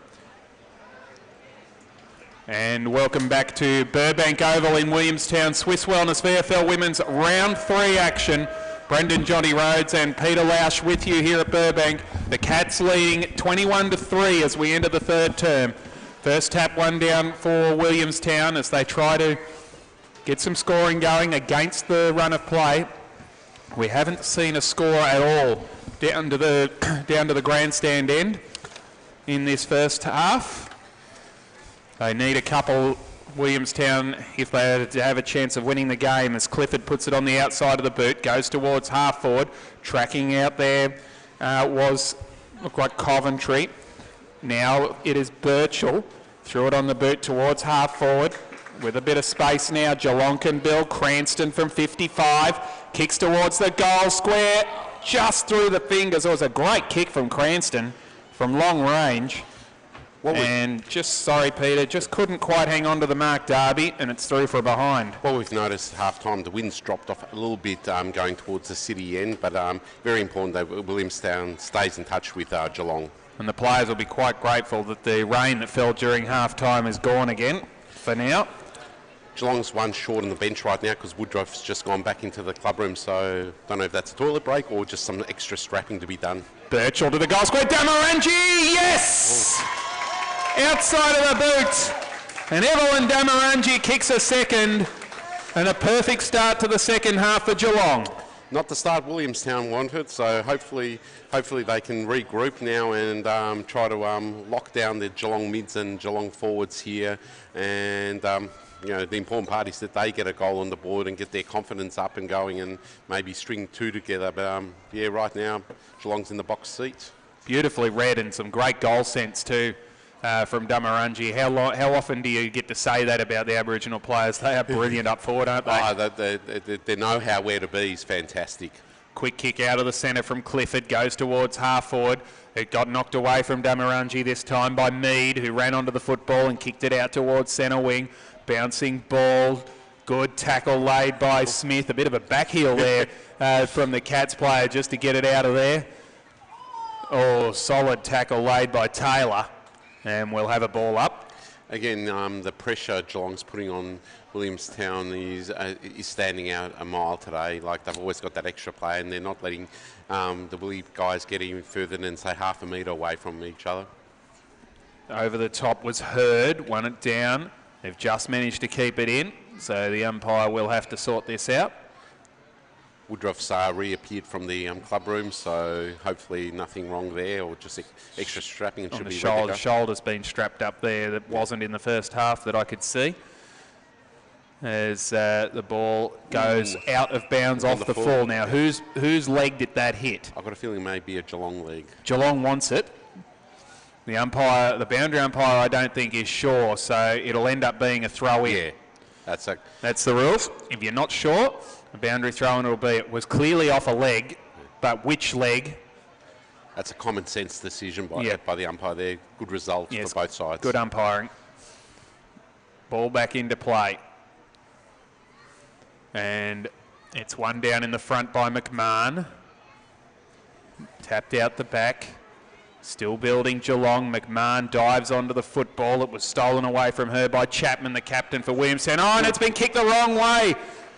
S1: And welcome back to Burbank Oval in Williamstown. Swiss Wellness VFL Women's Round 3 action. Brendan Johnny Rhodes and Peter Lausch with you here at Burbank. The Cats leading 21-3 as we enter the third term. First tap one down for Williamstown as they try to get some scoring going against the run of play. We haven't seen a score at all down to the grandstand end in this first half. They need a couple, Williamstown, if they are to have a chance of winning the game, as Clifford puts it on the outside of the boot, goes towards half forward. Tracking out there looked like Coventry. Now it is Birchall. Threw it on the boot towards half forward. With a bit of space now, Geelong can build. Cranston from 55. Kicks towards the goal square. Just through the fingers. It was a great kick from Cranston from long range. And sorry Peter, just couldn't quite hang on to the mark, Derby, and it's through for a behind.
S2: Well, we've noticed half-time the wind's dropped off a little bit going towards the city end, but very important that Williamstown stays in touch with Geelong.
S1: And the players will be quite grateful that the rain that fell during half-time is gone again for now.
S2: Geelong's one short on the bench right now because Woodruff's just gone back into the club room, so don't know if that's a toilet break or just some extra strapping to be done.
S1: Birchall to the goal square, Damarangi, yes! Oh. Outside of the boot, and Evelyn Damarangi kicks a second, and a perfect start to the second half for Geelong.
S2: Not the start Williamstown wanted, so hopefully they can regroup now and try to lock down the Geelong mids and Geelong forwards here, and the important part is that they get a goal on the board and get their confidence up and going and maybe string two together. But right now Geelong's in the box seat.
S1: Beautifully read and some great goal sense too. From Damarangi. How often do you get to say that about the Aboriginal players? They are brilliant up forward, aren't they?
S2: They know where to be is fantastic.
S1: Quick kick out of the centre from Clifford, goes towards half forward. It got knocked away from Damarangi this time by Mead, who ran onto the football and kicked it out towards centre wing. Bouncing ball, good tackle laid by Smith. A bit of a back heel there from the Cats player just to get it out of there. Oh, solid tackle laid by Taylor. And we'll have a ball up.
S2: Again, the pressure Geelong's putting on Williamstown is standing out a mile today. Like, they've always got that extra play, and they're not letting the Willie guys get even further than, say, half a metre away from each other.
S1: Over the top was Hurd, won it down. They've just managed to keep it in, so the umpire will have to sort this out.
S2: Woodruff's reappeared from the club room, so hopefully nothing wrong there, or just extra strapping. It should be ready to go.
S1: Shoulder's been strapped up there that wasn't in the first half that I could see. As the ball goes out of bounds off the full. Now, who's leg did that hit?
S2: I've got a feeling maybe a Geelong leg.
S1: Geelong wants it. The umpire, the boundary umpire, I don't think is sure, so it'll end up being a throw-in.
S2: Yeah,
S1: that's the rules. If you're not sure, a boundary throw-in it'll be. It was clearly off a leg, but which leg?
S2: That's a common sense decision by the umpire there. Good result for both sides.
S1: Good umpiring. Ball back into play. And it's one down in the front by McMahon. Tapped out the back. Still building Geelong. McMahon dives onto the football. It was stolen away from her by Chapman, the captain for Williamstown. Oh, and it's been kicked the wrong way.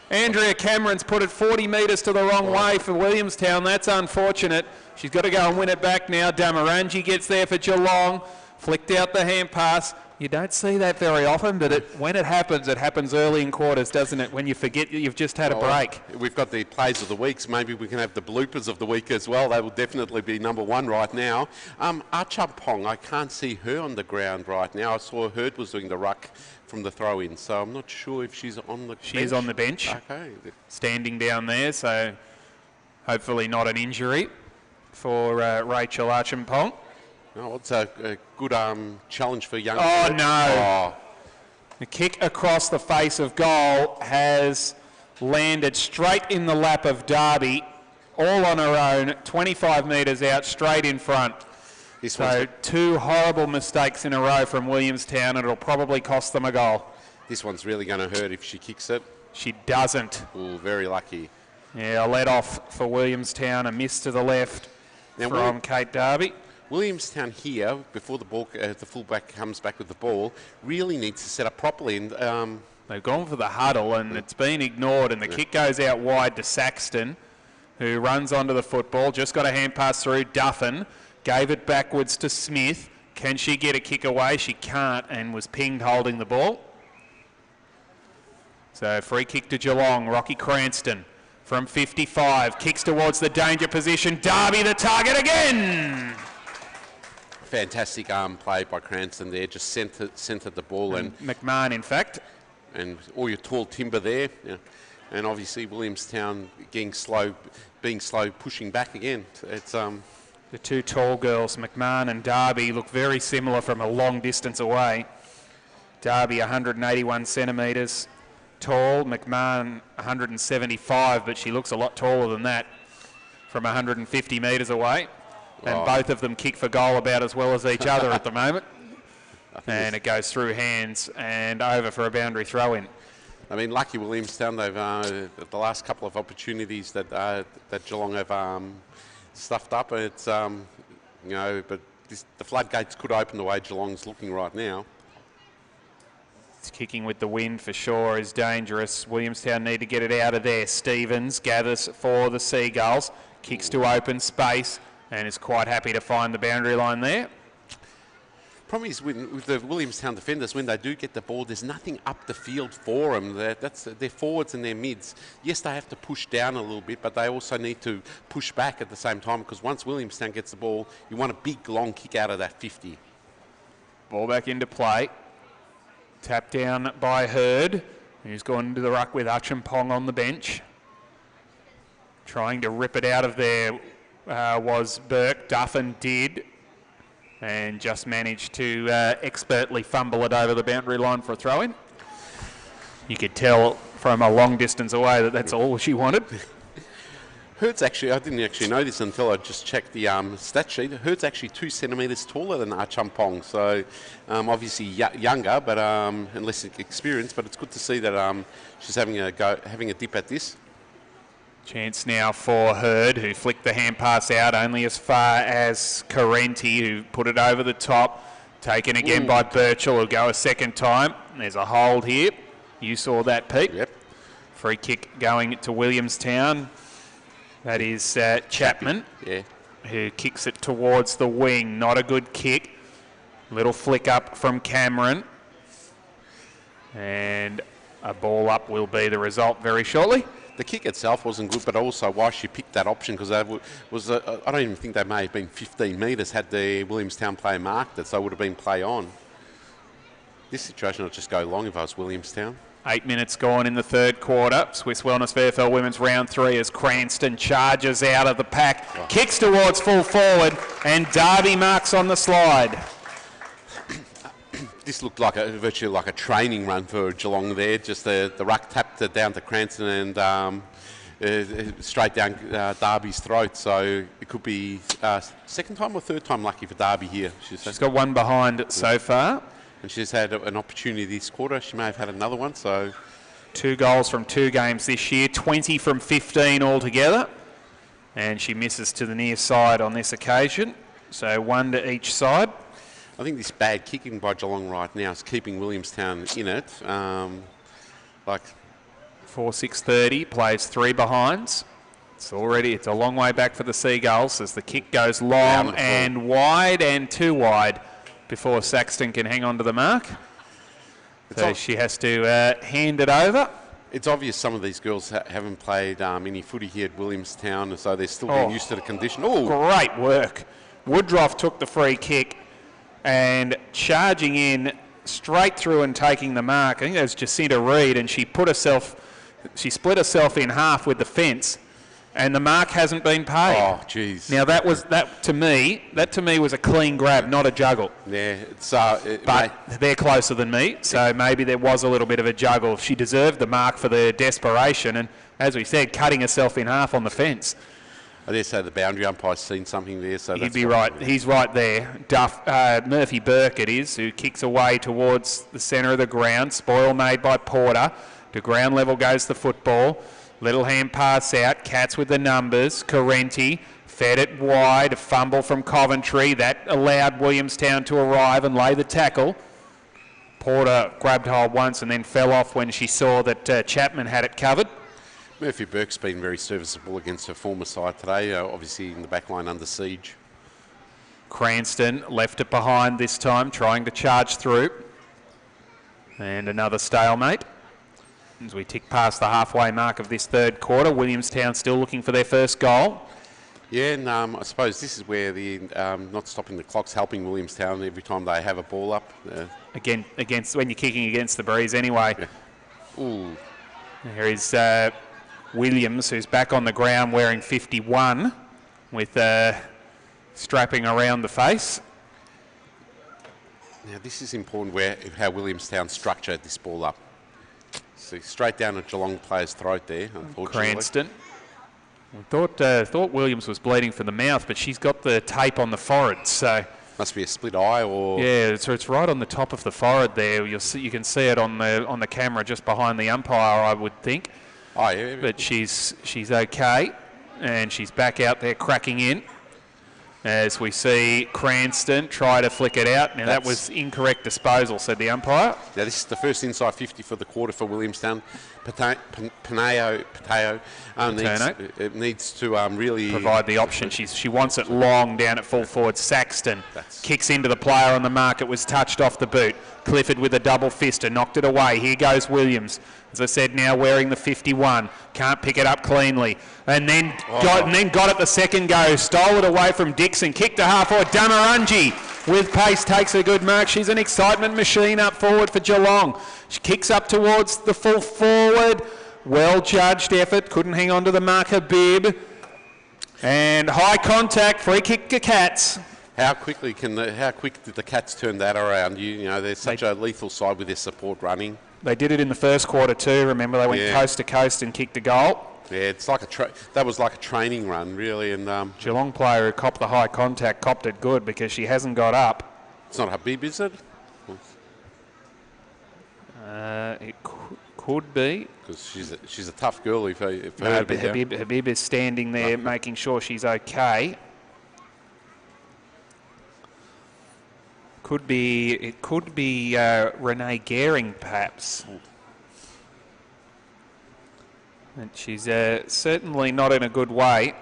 S1: Andrea Cameron's put it 40 metres to the wrong way for Williamstown. That's unfortunate. She's got to go and win it back now. Damarangi gets there for Geelong. Flicked out the hand pass. You don't see that very often, but when it happens early in quarters, doesn't it? When you forget that you've just had a break.
S2: We've got the plays of the week, so maybe we can have the bloopers of the week as well. They will definitely be number one right now. Achampong, I can't see her on the ground right now. I saw Hurd was doing the ruck from the throw-in, so I'm not sure if she's on the bench.
S1: She is on the bench, standing down there, so hopefully not an injury for Rachel Achampong.
S2: No, it's a good challenge for young.
S1: Oh, no. The kick across the face of goal has landed straight in the lap of Derby, all on her own, 25 metres out, straight in front. So two horrible mistakes in a row from Williamstown, and it'll probably cost them a goal.
S2: This one's really going to hurt if she kicks it.
S1: She doesn't.
S2: Ooh, very lucky.
S1: Yeah, a let off for Williamstown, a miss to the left from Kate Darby.
S2: Williamstown here, before the ball, the fullback comes back with the ball, really needs to set up properly. And
S1: they've gone for the huddle, and it's been ignored, and the kick goes out wide to Saxton, who runs onto the football. Just got a hand pass through. Duffin gave it backwards to Smith. Can she get a kick away? She can't, and was pinged holding the ball. So free kick to Geelong. Rocky Cranston from 55. Kicks towards the danger position. Darby the target again.
S2: Fantastic play by Cranston there. Just centred the ball. And
S1: McMahon, in fact.
S2: And all your tall timber there. Yeah. And obviously Williamstown being slow, pushing back again. It's
S1: the two tall girls, McMahon and Darby, look very similar from a long distance away. Darby 181 centimetres tall, McMahon 175, but she looks a lot taller than that from 150 metres away. And both of them kick for goal about as well as each other at the moment. And it goes through hands and over for a boundary throw-in.
S2: I mean, lucky Williamstown, they've the last couple of opportunities that Geelong have stuffed up. It's but the floodgates could open the way Geelong's looking right now.
S1: It's kicking with the wind for sure is dangerous. Williamstown need to get it out of there. Stevens gathers for the Seagulls, kicks to open space, and is quite happy to find the boundary line there.
S2: Problem is with the Williamstown defenders, when they do get the ball, there's nothing up the field for them. They're forwards and their mids. Yes, they have to push down a little bit, but they also need to push back at the same time, because once Williamstown gets the ball, you want a big, long kick out of that 50.
S1: Ball back into play. Tap down by Hurd, who's gone into the ruck with Acheampong on the bench. Trying to rip it out of there was Burke. Duffin did, and just managed to expertly fumble it over the boundary line for a throw-in. You could tell from a long distance away that that's all she wanted.
S2: Hurd's actually, I didn't actually know this until I just checked the stat sheet. Hurd's actually 2 centimetres taller than Acheampong, so obviously younger, but and less experienced. But it's good to see that she's having a dip at this.
S1: Chance now for Hurd, who flicked the hand pass out only as far as Carenti, who put it over the top. Taken again by Birchall, who'll go a second time. There's a hold here. You saw that, Pete.
S2: Yep.
S1: Free kick going to Williamstown. That is Chapman, who kicks it towards the wing. Not a good kick. Little flick up from Cameron. And a ball up will be the result very shortly.
S2: The kick itself wasn't good, but also why she picked that option, because that was I don't even think they may have been 15 metres had the Williamstown player marked it, so it would have been play on. This situation will just go long if I was Williamstown.
S1: 8 minutes gone in the third quarter. Swiss Wellness VFL Women's Round 3 as Cranston charges out of the pack, kicks towards full forward, and Darby marks on the slide.
S2: This looked like virtually like a training run for Geelong there. Just the ruck tapped it down to Cranston and straight down Darby's throat. So it could be second time or third time lucky for Darby here.
S1: She's got one behind so far.
S2: And she's had an opportunity this quarter. She may have had another one. So
S1: 2 goals from 2 games this year, 20 from 15 altogether. And she misses to the near side on this occasion. So 1 to each side.
S2: I think this bad kicking by Geelong right now is keeping Williamstown in it.
S1: 4-6-30, plays 3 behinds. It's a long way back for the Seagulls as the kick goes long and wide and too wide before Saxton can hang on to the mark. So she has to hand it over.
S2: It's obvious some of these girls haven't played any footy here at Williamstown, so they're still getting used to the condition. Oh,
S1: great work. Woodruff took the free kick and charging in straight through and taking the mark. I think that was Jacinta Reid, and she split herself in half with the fence, and the mark hasn't been paid.
S2: Oh, jeez.
S1: Now that to me was a clean grab, not a juggle.
S2: Yeah,
S1: but they're closer than me, so maybe there was a little bit of a juggle. She deserved the mark for the desperation, and as we said, cutting herself in half on the fence.
S2: I dare say the boundary umpire's seen something there. So
S1: he'd be right. He's right there. Murphy Burke it is, who kicks away towards the centre of the ground. Spoil made by Porter. To ground level goes the football. Little hand pass out. Cats with the numbers. Carenti Fed it wide, a fumble from Coventry. That allowed Williamstown to arrive and lay the tackle. Porter grabbed hold once and then fell off when she saw that Chapman had it covered.
S2: Murphy Burke's been very serviceable against her former side today, obviously in the back line under siege.
S1: Cranston left it behind this time, trying to charge through. And another stalemate. As we tick past the halfway mark of this third quarter, Williamstown still looking for their first goal.
S2: Yeah, and I suppose this is where the not stopping the clock's helping Williamstown every time they have a ball up.
S1: Again, when you're kicking against the breeze anyway.
S2: Yeah. Ooh.
S1: There is Williams, who's back on the ground wearing 51 with strapping around the face.
S2: Now this is important how Williamstown structured this ball up. See, straight down a Geelong player's throat there, unfortunately.
S1: Cranston. I thought Williams was bleeding from the mouth, but she's got the tape on the forehead, so...
S2: Must be a split eye, or...
S1: Yeah, so it's right on the top of the forehead there. You can see it on the camera just behind the umpire, I would think.
S2: Oh, yeah.
S1: But she's okay, and she's back out there cracking in. As we see Cranston try to flick it out. Now, that was incorrect disposal, said the umpire.
S2: Now, this is the first inside 50 for the quarter for Williamstown. Pateo needs to really...
S1: provide the option. She wants it long down at full forward. Saxton kicks into the player on the mark. It was touched off the boot. Clifford with a double fister, knocked it away. Here goes Williams. As I said, now wearing the 51. Can't pick it up cleanly. And then got it the second go. Stole it away from Dixon. Kicked to half forward. Damarangi with pace takes a good mark. She's an excitement machine up forward for Geelong. She kicks up towards the full forward. Well judged effort. Couldn't hang on to the mark. Habib. And high contact. Free kick to Cats.
S2: How quick did the Cats turn that around? You know, they're such a lethal side with their support running.
S1: They did it in the first quarter too. Remember, they went coast to coast and kicked a goal.
S2: Yeah, it's like that was like a training run, really. And
S1: Geelong player who copped the high contact copped it good because she hasn't got up.
S2: It's not Habib, is it?
S1: It could be.
S2: Because she's a tough girl.
S1: Habib is standing there making sure she's okay. It could be Renee Gehring, perhaps. And she's certainly not in a good way.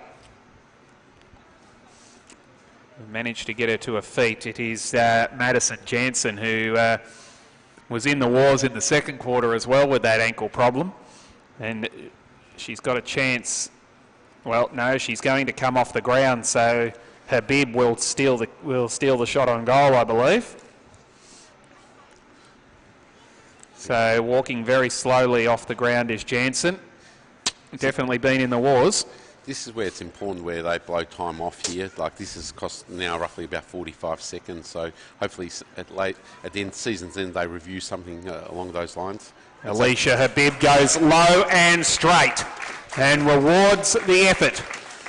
S1: We managed to get her to her feet. It is Madison Jansen, who was in the wars in the second quarter as well with that ankle problem. And she's got a chance. Well, no, she's going to come off the ground, so Habib will steal the shot on goal, I believe. So walking very slowly off the ground is Jansen. Definitely been in the wars.
S2: This is where it's important where they blow time off here. Like this has cost now roughly about 45 seconds. So hopefully at the end season's end they review something along those lines.
S1: Alicia Habib goes low and straight and rewards the effort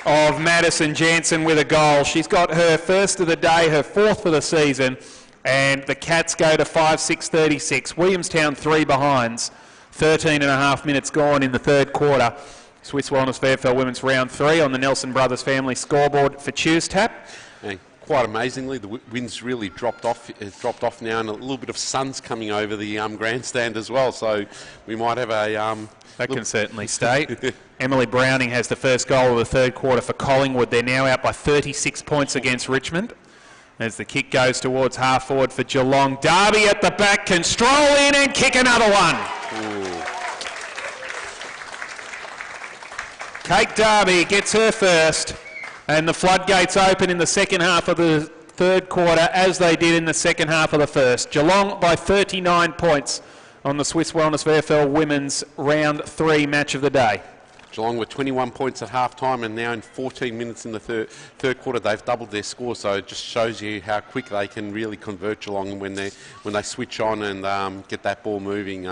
S1: of Madison Jansen with a goal. She's got her first of the day, her fourth for the season, and the Cats go to 5-6-36. Williamstown 3 behinds. 13 and a half minutes gone in the third quarter. Swiss Wellness VFL Women's Round 3 on the Nelson Brothers Family scoreboard for Tuesday.
S2: And quite amazingly, the wind's really dropped off. It's dropped off now, and a little bit of sun's coming over the grandstand as well. So we might have a...
S1: that can certainly stay. Emily Browning has the first goal of the third quarter for Collingwood. They're now out by 36 points against Richmond. As the kick goes towards half forward for Geelong. Darby at the back can stroll in and kick another one.
S2: Ooh.
S1: Kate Darby gets her first, and the floodgates open in the second half of the third quarter as they did in the second half of the first. Geelong by 39 points on the Swiss Wellness VFL Women's Round 3 match of the day.
S2: Geelong were 21 points at half-time, and now in 14 minutes in the third quarter they've doubled their score, so it just shows you how quick they can really convert Geelong when they switch on and get that ball moving.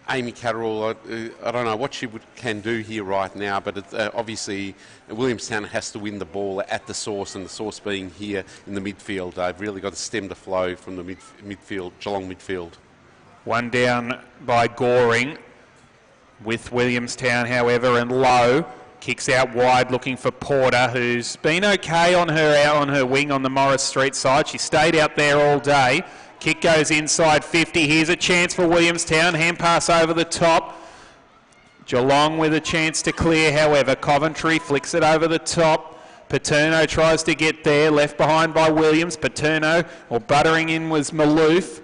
S2: Amy Catterall, I don't know what she can do here right now, but it's, obviously Williamstown has to win the ball at the source, and the source being here in the midfield. They've really got to stem the flow from the midfield, Geelong midfield.
S1: One down by Goring with Williamstown, however, and Lowe Kicks out wide, looking for Porter, who's been okay on her wing on the Morris Street side. She stayed out there all day. Kick goes inside 50. Here's a chance for Williamstown. Hand pass over the top. Geelong with a chance to clear, however. Coventry flicks it over the top. Paterno tries to get there, left behind by Williams. Paterno, or buttering in, was Maloof.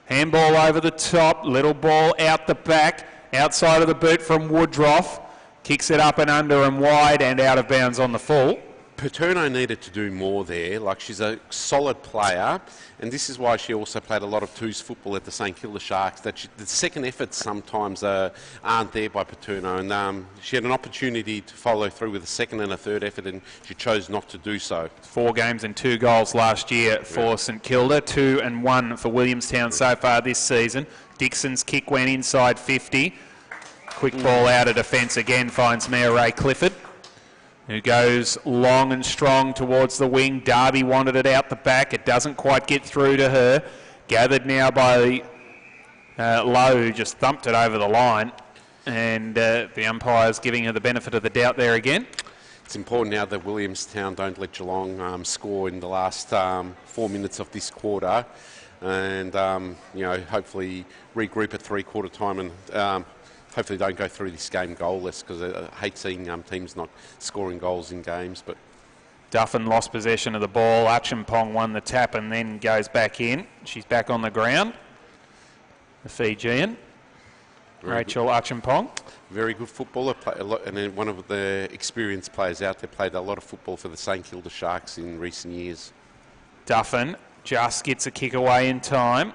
S1: Handball over the top, little ball out the back, outside of the boot from Woodruff. Kicks it up and under and wide and out of bounds on the full.
S2: Paterno needed to do more there. Like, she's a solid player, and this is why she also played a lot of twos football at the St Kilda Sharks. That the second efforts sometimes aren't there by Paterno, and she had an opportunity to follow through with a second and a third effort, and she chose not to do so.
S1: 4 games and 2 goals last year for St Kilda, 2 and 1 for Williamstown so far this season. Dixon's kick went inside 50. Quick ball out of defence again, finds Mayor Ray Clifford, who goes long and strong towards the wing. Darby wanted it out the back. It doesn't quite get through to her. Gathered now by Lowe, who just thumped it over the line. And the umpire's giving her the benefit of the doubt there again.
S2: It's important now that Williamstown don't let Geelong score in the last 4 minutes of this quarter. And, hopefully regroup at three-quarter time and hopefully don't go through this game goalless, because I hate seeing teams not scoring goals in games. But
S1: Duffin lost possession of the ball. Acheampong won the tap and then goes back in. She's back on the ground. The Fijian, Rachel Acheampong.
S2: Very good footballer, and then one of the experienced players out there, played a lot of football for the St Kilda Sharks in recent years.
S1: Duffin just gets a kick away in time.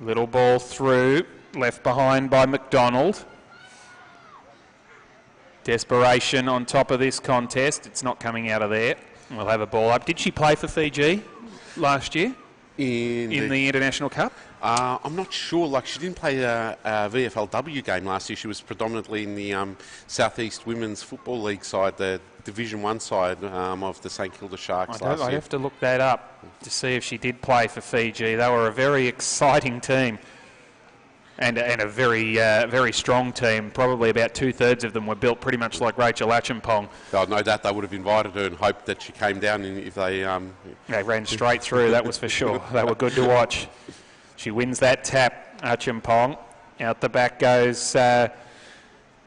S1: Little ball through. Left behind by McDonald. Desperation on top of this contest. It's not coming out of there. We'll have a ball up. Did she play for Fiji last year in the International Cup?
S2: I'm not sure. Like, she didn't play a VFLW game last year. She was predominantly in the Southeast Women's Football League side, the Division 1 side of the St Kilda Sharks last year.
S1: I have to look that up to see if she did play for Fiji. They were a very exciting team. And a very strong team. Probably about 2/3 of them were built pretty much like Rachel Acheampong.
S2: Oh, no doubt they would have invited her and hoped that she came down if they...
S1: They ran straight through, that was for sure. They were good to watch. She wins that tap, Acheampong. Out the back goes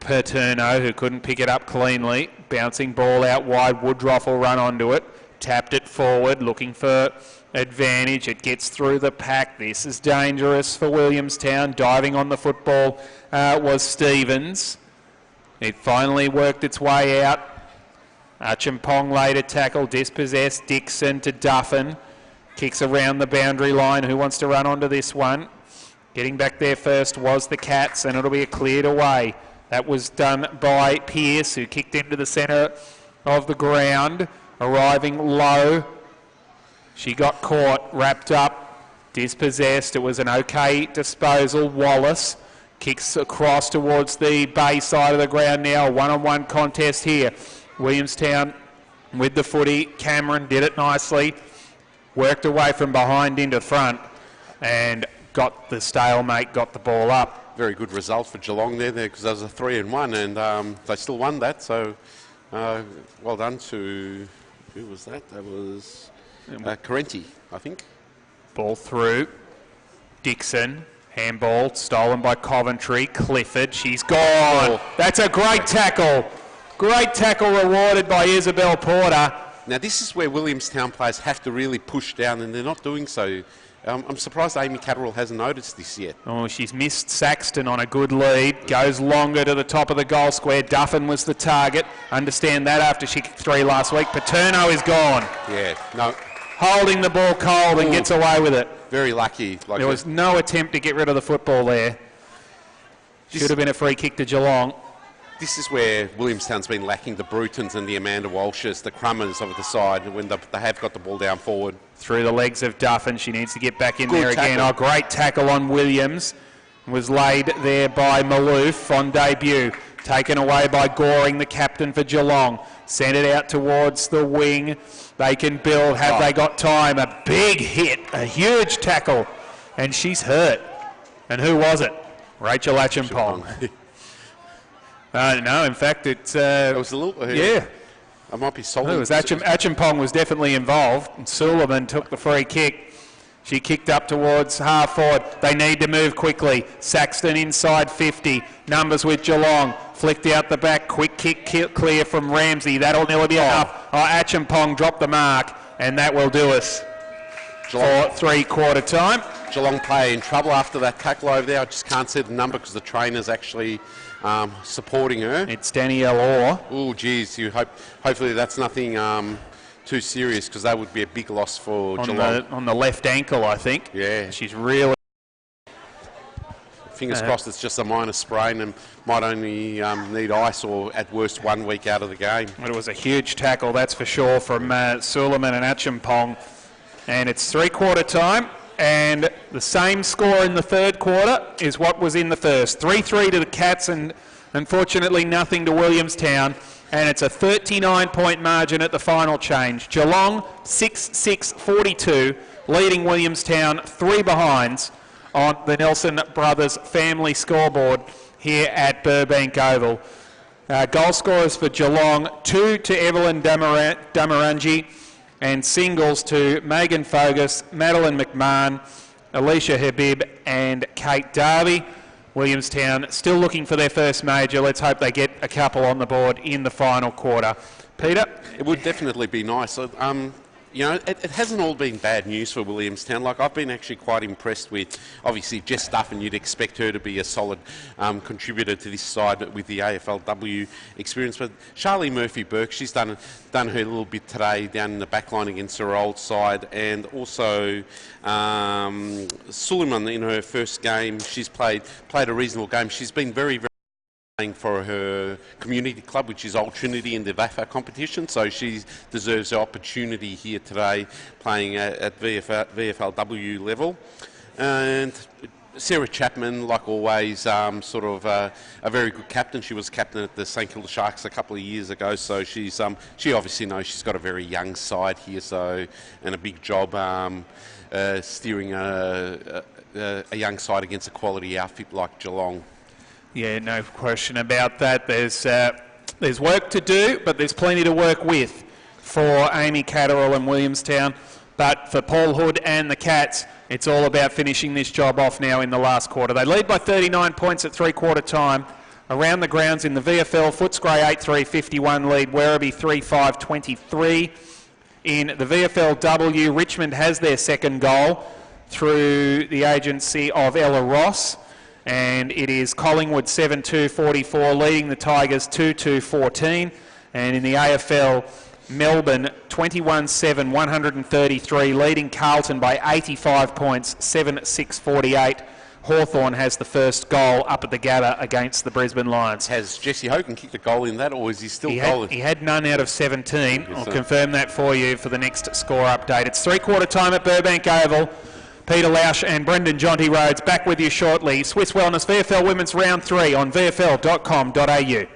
S1: Paterno, who couldn't pick it up cleanly. Bouncing ball out wide. Woodruff will run onto it. Tapped it forward, looking for advantage. It gets through the pack. This is dangerous for Williamstown. Diving on the football was Stevens. It finally worked its way out. Acheampong later tackle, dispossessed. Dixon to Duffin. Kicks around the boundary line. Who wants to run onto this one? Getting back there first was the Cats, and it'll be a cleared away. That was done by Pearce, who kicked into the centre of the ground. Arriving low. She got caught, wrapped up, dispossessed. It was an okay disposal. Wallace kicks across towards the bay side of the ground now. A one-on-one contest here. Williamstown with the footy. Cameron did it nicely. Worked away from behind into front and got the stalemate, got the ball up.
S2: Very good result for Geelong there because that was a 3-1 and they still won that. So well done to, who was that? That was Carenti, I think.
S1: Ball through. Dixon. Handball stolen by Coventry. Clifford. She's gone. Oh. That's a great tackle. Great tackle rewarded by Isabel Porter.
S2: Now this is where Williamstown players have to really push down and they're not doing so. I'm surprised Amy Catterall hasn't noticed this yet.
S1: Oh, she's missed Saxton on a good lead. Goes longer to the top of the goal square. Duffin was the target. Understand that after she kicked 3 last week. Paterno is gone.
S2: Yeah, no.
S1: Holding the ball cold and gets away with it.
S2: Very lucky. Like
S1: there was no attempt to get rid of the football there. Should have been a free kick to Geelong.
S2: This is where Williamstown's been lacking the Brutons and the Amanda Walshes, the Crummers of the side, when they have got the ball down forward.
S1: Through the legs of Duffin. She needs to get back in there again. Oh, great tackle on Williams. Was laid there by Maloof on debut. Taken away by Goring, the captain for Geelong. Sent it out towards the wing. They can build. Have they got time? A big hit. A huge tackle. And she's hurt. And who was it? Rachel Acheampong. No, in fact, it's...
S2: It was a little...
S1: yeah.
S2: I might be salty.
S1: It was Acheampong was definitely involved. And Suleiman took the free kick. She kicked up towards half forward. They need to move quickly. Saxton inside 50. Numbers with Geelong. Flicked out the back. Quick kick clear from Ramsey. That'll nearly be enough. Acheampong dropped the mark, and that will do us for three-quarter time.
S2: Geelong play in trouble after that tackle over there. I just can't see the number because the trainer's actually supporting her.
S1: It's Danielle Orr.
S2: Oh, geez. Hopefully that's nothing too serious, because that would be a big loss for Geelong.
S1: On the left ankle, I think.
S2: Yeah.
S1: She's really...
S2: Fingers crossed it's just a minor sprain and might only need ice or at worst 1 week out of the game.
S1: It was a huge tackle, that's for sure, from Suleiman and Acheampong. And it's three-quarter time, and the same score in the third quarter is what was in the first. 3-3 to the Cats, and unfortunately nothing to Williamstown. And it's a 39-point margin at the final change. Geelong 6-6-42, leading Williamstown 3 behinds on the Nelson Brothers family scoreboard here at Burbank Oval. Goal scorers for Geelong, 2 to Evelyn Damarangi, and singles to Megan Fogus, Madeline McMahon, Alicia Habib and Kate Darby. Williamstown still looking for their first major. Let's hope they get a couple on the board in the final quarter. Peter?
S2: It would definitely be nice. You know, it hasn't all been bad news for Williamstown. Like, I've been actually quite impressed with, obviously, Jess Duffin. You'd expect her to be a solid contributor to this side with the AFLW experience. But Charlie Murphy-Burke, she's done her little bit today down in the back line against her old side. And also Suleiman in her first game, she's played a reasonable game. She's been very playing for her community club, which is Old Trinity in the VFL competition, so she deserves the opportunity here today playing at VFLW level. And Sarah Chapman, like always, sort of a very good captain. She was captain at the St Kilda Sharks a couple of years ago, so she obviously knows she's got a very young side here, and a big job steering a young side against a quality outfit like Geelong.
S1: Yeah, no question about that. There's work to do, but there's plenty to work with for Amy Catterall and Williamstown. But for Paul Hood and the Cats, it's all about finishing this job off now in the last quarter. They lead by 39 points at three-quarter time. Around the grounds in the VFL, Footscray 8-3, 51 lead, Werribee 3-5, 23. In the VFLW, Richmond has their second goal through the agency of Ella Ross. And it is Collingwood 7-2, 44, leading the Tigers 2-2, 14. And in the AFL, Melbourne 21-7, 133, leading Carlton by 85 points, 7-6, 48. Hawthorn has the first goal up at the Gabba against the Brisbane Lions.
S2: Has Jesse Hogan kicked a goal in that, or is he still goaling?
S1: He had none out of 17. I'll confirm that for you for the next score update. It's three-quarter time at Burbank Oval. Peter Lausch and Brendan Jonty Rhodes back with you shortly. Swiss Wellness VFL Women's Round 3 on vfl.com.au.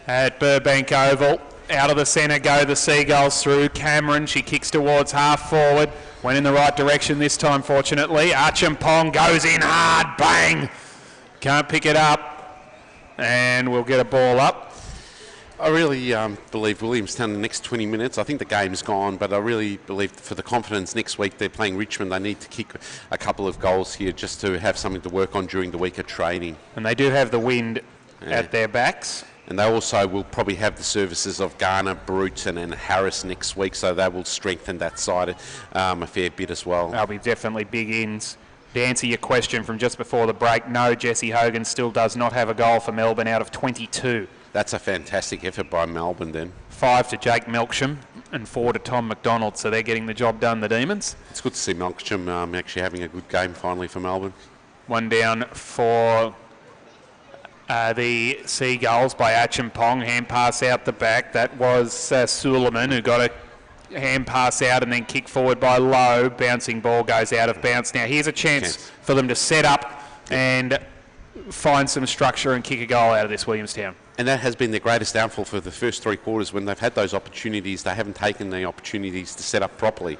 S1: at Burbank Oval. Out of the centre go the Seagulls through. Cameron, she kicks towards half forward. Went in the right direction this time, fortunately. Archimpong goes in hard. Bang! Can't pick it up. And we'll get a ball up.
S2: I really believe Williamstown in the next 20 minutes. I think the game's gone, but I really believe for the confidence next week they're playing Richmond. They need to kick a couple of goals here just to have something to work on during the week of training.
S1: And they do have the wind at their backs.
S2: And they also will probably have the services of Garner, Bruton and Harris next week, so that will strengthen that side a fair bit as well.
S1: They'll be definitely big ins. To answer your question from just before the break, no, Jesse Hogan still does not have a goal for Melbourne out of 22.
S2: That's a fantastic effort by Melbourne then.
S1: 5 to Jake Melksham and 4 to Tom McDonald, so they're getting the job done, the Demons.
S2: It's good to see Melksham actually having a good game finally for Melbourne.
S1: One down for the Seagulls by Achimpong. Hand pass out the back. That was Suleiman who got a hand pass out and then kick forward by Lowe. Bouncing ball goes out of bounds. Now here's a chance for them to set up and find some structure and kick a goal out of this Williamstown.
S2: And that has been their greatest downfall for the first 3 quarters. When they've had those opportunities, they haven't taken the opportunities to set up properly.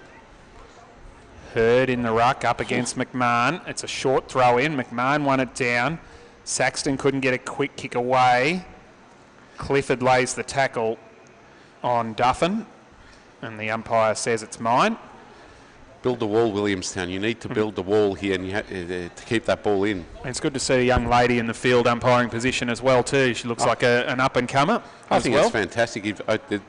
S1: Hurd in the ruck up against McMahon. It's a short throw in. McMahon won it down. Saxton couldn't get a quick kick away. Clifford lays the tackle on Duffin, and the umpire says it's mine.
S2: Build the wall, Williamstown. You need to build the wall here, and you have to keep that ball in.
S1: And it's good to see a young lady in the field umpiring position as well too. She looks like an up-and-comer.
S2: I think it's fantastic.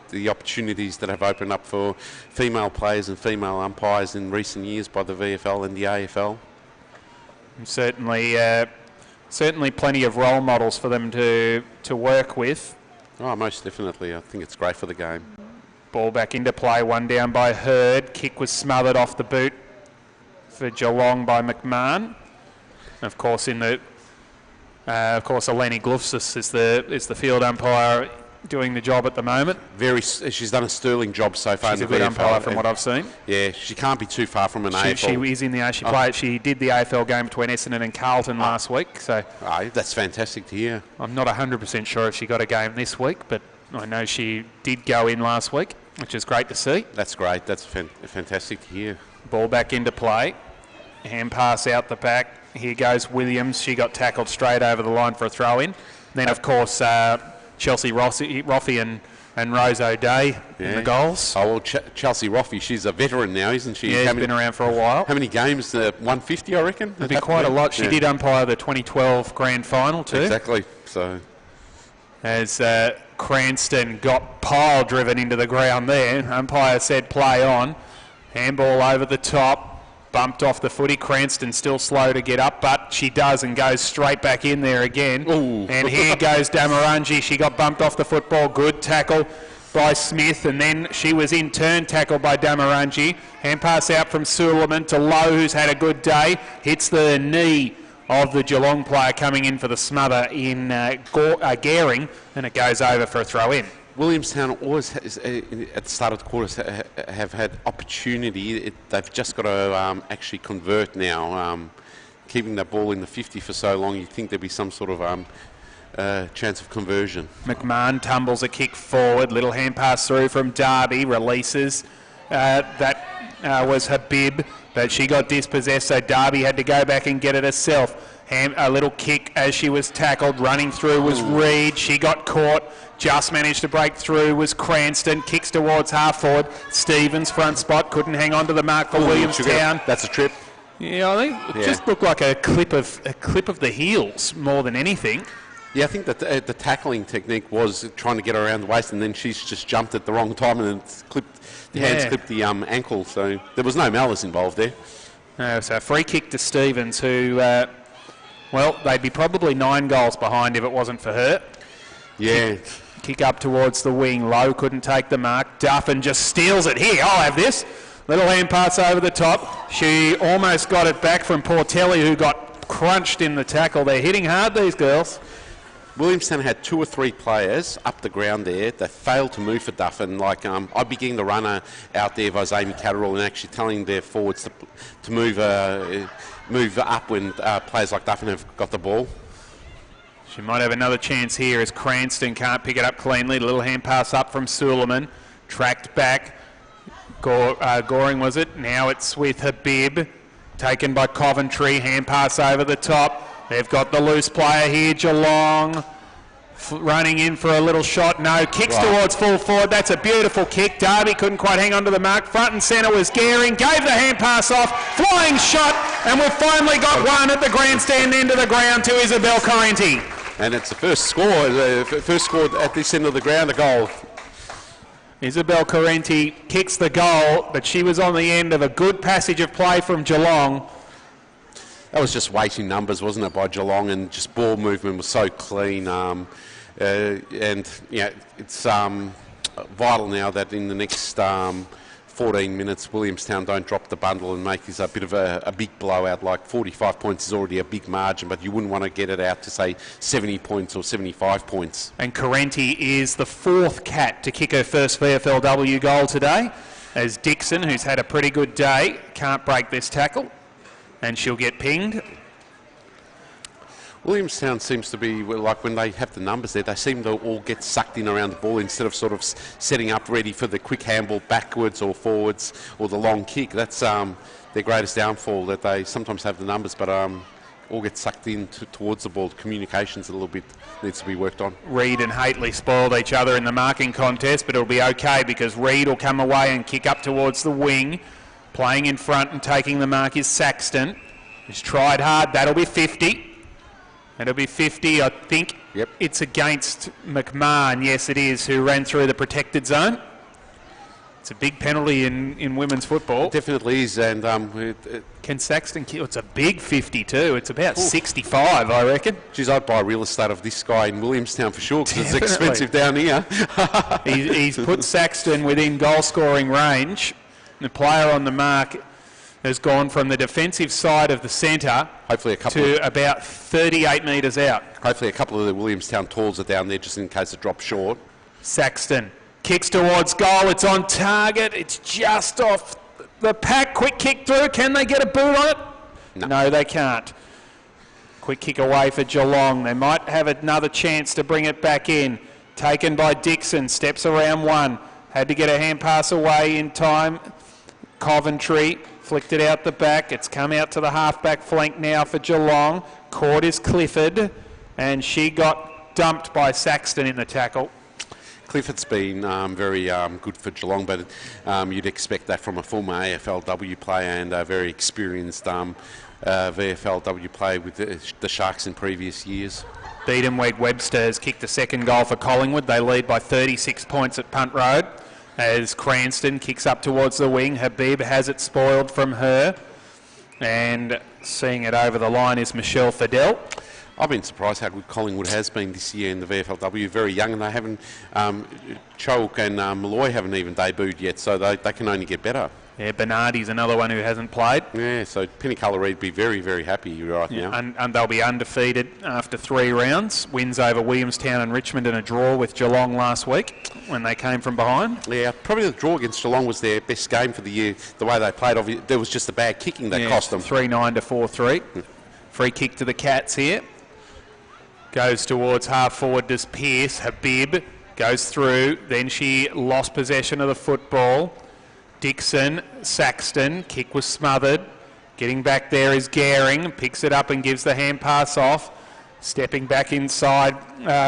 S2: The opportunities that have opened up for female players and female umpires in recent years by the VFL and the AFL.
S1: And certainly plenty of role models for them to work with.
S2: Oh, most definitely. I think it's great for the game.
S1: Ball back into play, one down by Hurd. Kick was smothered off the boot for Geelong by McMahon. Of course, Eleni Glufsis is the field umpire doing the job at the moment.
S2: She's done a sterling job so far.
S1: She's a good umpire from what I've seen.
S2: Yeah, she can't be too far from an AFL.
S1: She is in the AFL. She did the AFL game between Essendon and Carlton last week. So
S2: that's fantastic to hear.
S1: I'm not 100% sure if she got a game this week, but I know she did go in last week, which is great to see.
S2: That's great. That's fantastic to hear.
S1: Ball back into play. Hand pass out the back. Here goes Williams. She got tackled straight over the line for a throw-in. Then, of course, Chelsea Roffey and Rose O'Day in the goals.
S2: Oh, well, Chelsea Roffey, she's a veteran now, isn't she?
S1: Yeah, she's been around for a while.
S2: How many games? 150, I reckon?
S1: It'd be quite a lot. She did umpire the 2012 grand final too.
S2: Exactly. So,
S1: as Cranston got pile driven into the ground there, umpire said play on. Handball over the top. Bumped off the footy. Cranston still slow to get up, but she does and goes straight back in there again.
S2: Ooh.
S1: And here goes Damarangi. She got bumped off the football. Good tackle by Smith, and then she was in turn tackled by Damarangi. Hand pass out from Suleiman to Lowe, who's had a good day. Hits the knee of the Geelong player coming in for the smother in Gehring, and it goes over for a throw-in.
S2: Williamstown always has, at the start of the quarters have had opportunity. They've just got to actually convert now. Keeping that ball in the 50 for so long, you'd think there'd be some sort of chance of conversion.
S1: McMahon tumbles a kick forward. Little hand pass through from Darby. Releases. That was Habib, but she got dispossessed, so Darby had to go back and get it herself. A little kick as she was tackled. Running through was Reed. She got caught. Just managed to break through was Cranston. Kicks towards half forward. Stevens front spot. Couldn't hang on to the mark for Williamstown.
S2: That's a trip.
S1: Yeah, I think it just looked like a clip of the heels more than anything.
S2: Yeah, I think that the tackling technique was trying to get her around the waist, and then she's just jumped at the wrong time and hands clipped the ankle. So there was no malice involved there.
S1: So a free kick to Stevens, who, they'd be probably 9 goals behind if it wasn't for her.
S2: Yeah.
S1: Kick up towards the wing. Lowe couldn't take the mark. Duffin just steals it. Here, I'll have this. Little hand pass over the top. She almost got it back from Portelli, who got crunched in the tackle. They're hitting hard, these girls.
S2: Williamstown had 2 or 3 players up the ground there. They failed to move for Duffin. I'd be getting the runner out there if I was Amy Catterall and actually telling their forwards to move up when players like Duffin have got the ball.
S1: She might have another chance here as Cranston can't pick it up cleanly. A little hand pass up from Suleiman. Tracked back. Goring was it? Now it's with Habib. Taken by Coventry. Hand pass over the top. They've got the loose player here, Geelong. Running in for a little shot. No, kicks towards full forward. That's a beautiful kick. Darby couldn't quite hang on to the mark. Front and centre was Gehring. Gave the hand pass off. Flying shot. And we've finally got one at the grandstand end of the ground to Isabel Correnti.
S2: And it's the first score at this end of the ground, a goal.
S1: Isabel Correnti kicks the goal, but she was on the end of a good passage of play from Geelong.
S2: That was just weighting numbers, wasn't it, by Geelong, and just ball movement was so clean. And yeah, it's vital now that in the next 14 minutes, Williamstown don't drop the bundle and make this a bit of a big blowout. Like 45 points is already a big margin, but you wouldn't want to get it out to, say, 70 points or 75 points. And
S1: Correnti is the fourth cat to kick her first VFLW goal today, as Dixon, who's had a pretty good day, can't break this tackle, and she'll get pinged.
S2: Williamstown seems to be, well, like when they have the numbers there, they seem to all get sucked in around the ball instead of sort of setting up ready for the quick handball backwards or forwards or the long kick. That's their greatest downfall, that they sometimes have the numbers but all get sucked in towards the ball. Communications a little bit needs to be worked on.
S1: Reid and Haitley spoiled each other in the marking contest, but it'll be okay because Reid will come away and kick up towards the wing. Playing in front and taking the mark is Saxton. He's tried hard. That'll be 50. It'll be 50, I think.
S2: Yep.
S1: It's against McMahon, yes it is, who ran through the protected zone. It's a big penalty in women's football.
S2: It definitely is, and
S1: can Saxton kill? It's a big 50 too. It's about 65, I reckon.
S2: Geez, I'd buy real estate of this guy in Williamstown for sure, because it's expensive down here.
S1: He's put Saxton within goal-scoring range. The player on the mark has gone from the defensive side of the centre to about 38 metres out.
S2: Hopefully a couple of the Williamstown talls are down there just in case it drops short.
S1: Saxton kicks towards goal. It's on target. It's just off the pack. Quick kick through. Can they get a boot on it? No, they can't. Quick kick away for Geelong. They might have another chance to bring it back in. Taken by Dixon. Steps around one. Had to get a hand pass away in time. Coventry flicked it out the back. It's come out to the half-back flank now for Geelong. Caught is Clifford, and she got dumped by Saxton in the tackle.
S2: Clifford's been very good for Geelong, but you'd expect that from a former AFLW player and a very experienced VFLW player with the Sharks in previous years.
S1: Beatonweed Webster has kicked a second goal for Collingwood. They lead by 36 points at Punt Road. As Cranston kicks up towards the wing, Habib has it spoiled from her, and seeing it over the line is Michelle Fidel.
S2: I've been surprised how good Collingwood has been this year in the VFLW. Very young, and they haven't. Choke and Malloy haven't even debuted yet, so they can only get better.
S1: Yeah, Bernardi's another one who hasn't played.
S2: Yeah, so Pinnacle Reid be very, very happy right now.
S1: And they'll be undefeated after 3 rounds. Wins over Williamstown and Richmond and a draw with Geelong last week when they came from behind.
S2: Yeah, probably the draw against Geelong was their best game for the year. The way they played, there was just the bad kicking that cost them.
S1: 3-9 to 4-3. Free kick to the Cats here. Goes towards half forward, does Pearce. Habib goes through. Then she lost possession of the football. Dixon, Saxton, kick was smothered. Getting back there is Gehring, picks it up and gives the hand pass off. Stepping back inside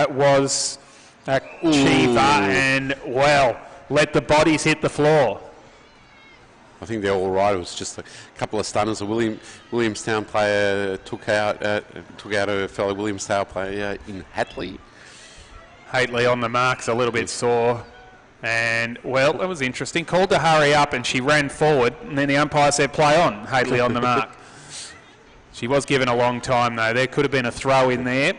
S1: was Chiva, and, well, let the bodies hit the floor.
S2: I think they're all right. It was just a couple of stunners. A Williamstown player took out a fellow Williamstown player in Haitley.
S1: Haitley on the mark's a little bit sore. And, well, that was interesting. Called to hurry up and she ran forward, and then the umpire said play on. Haitley on the mark. She was given a long time, though. There could have been a throw in there.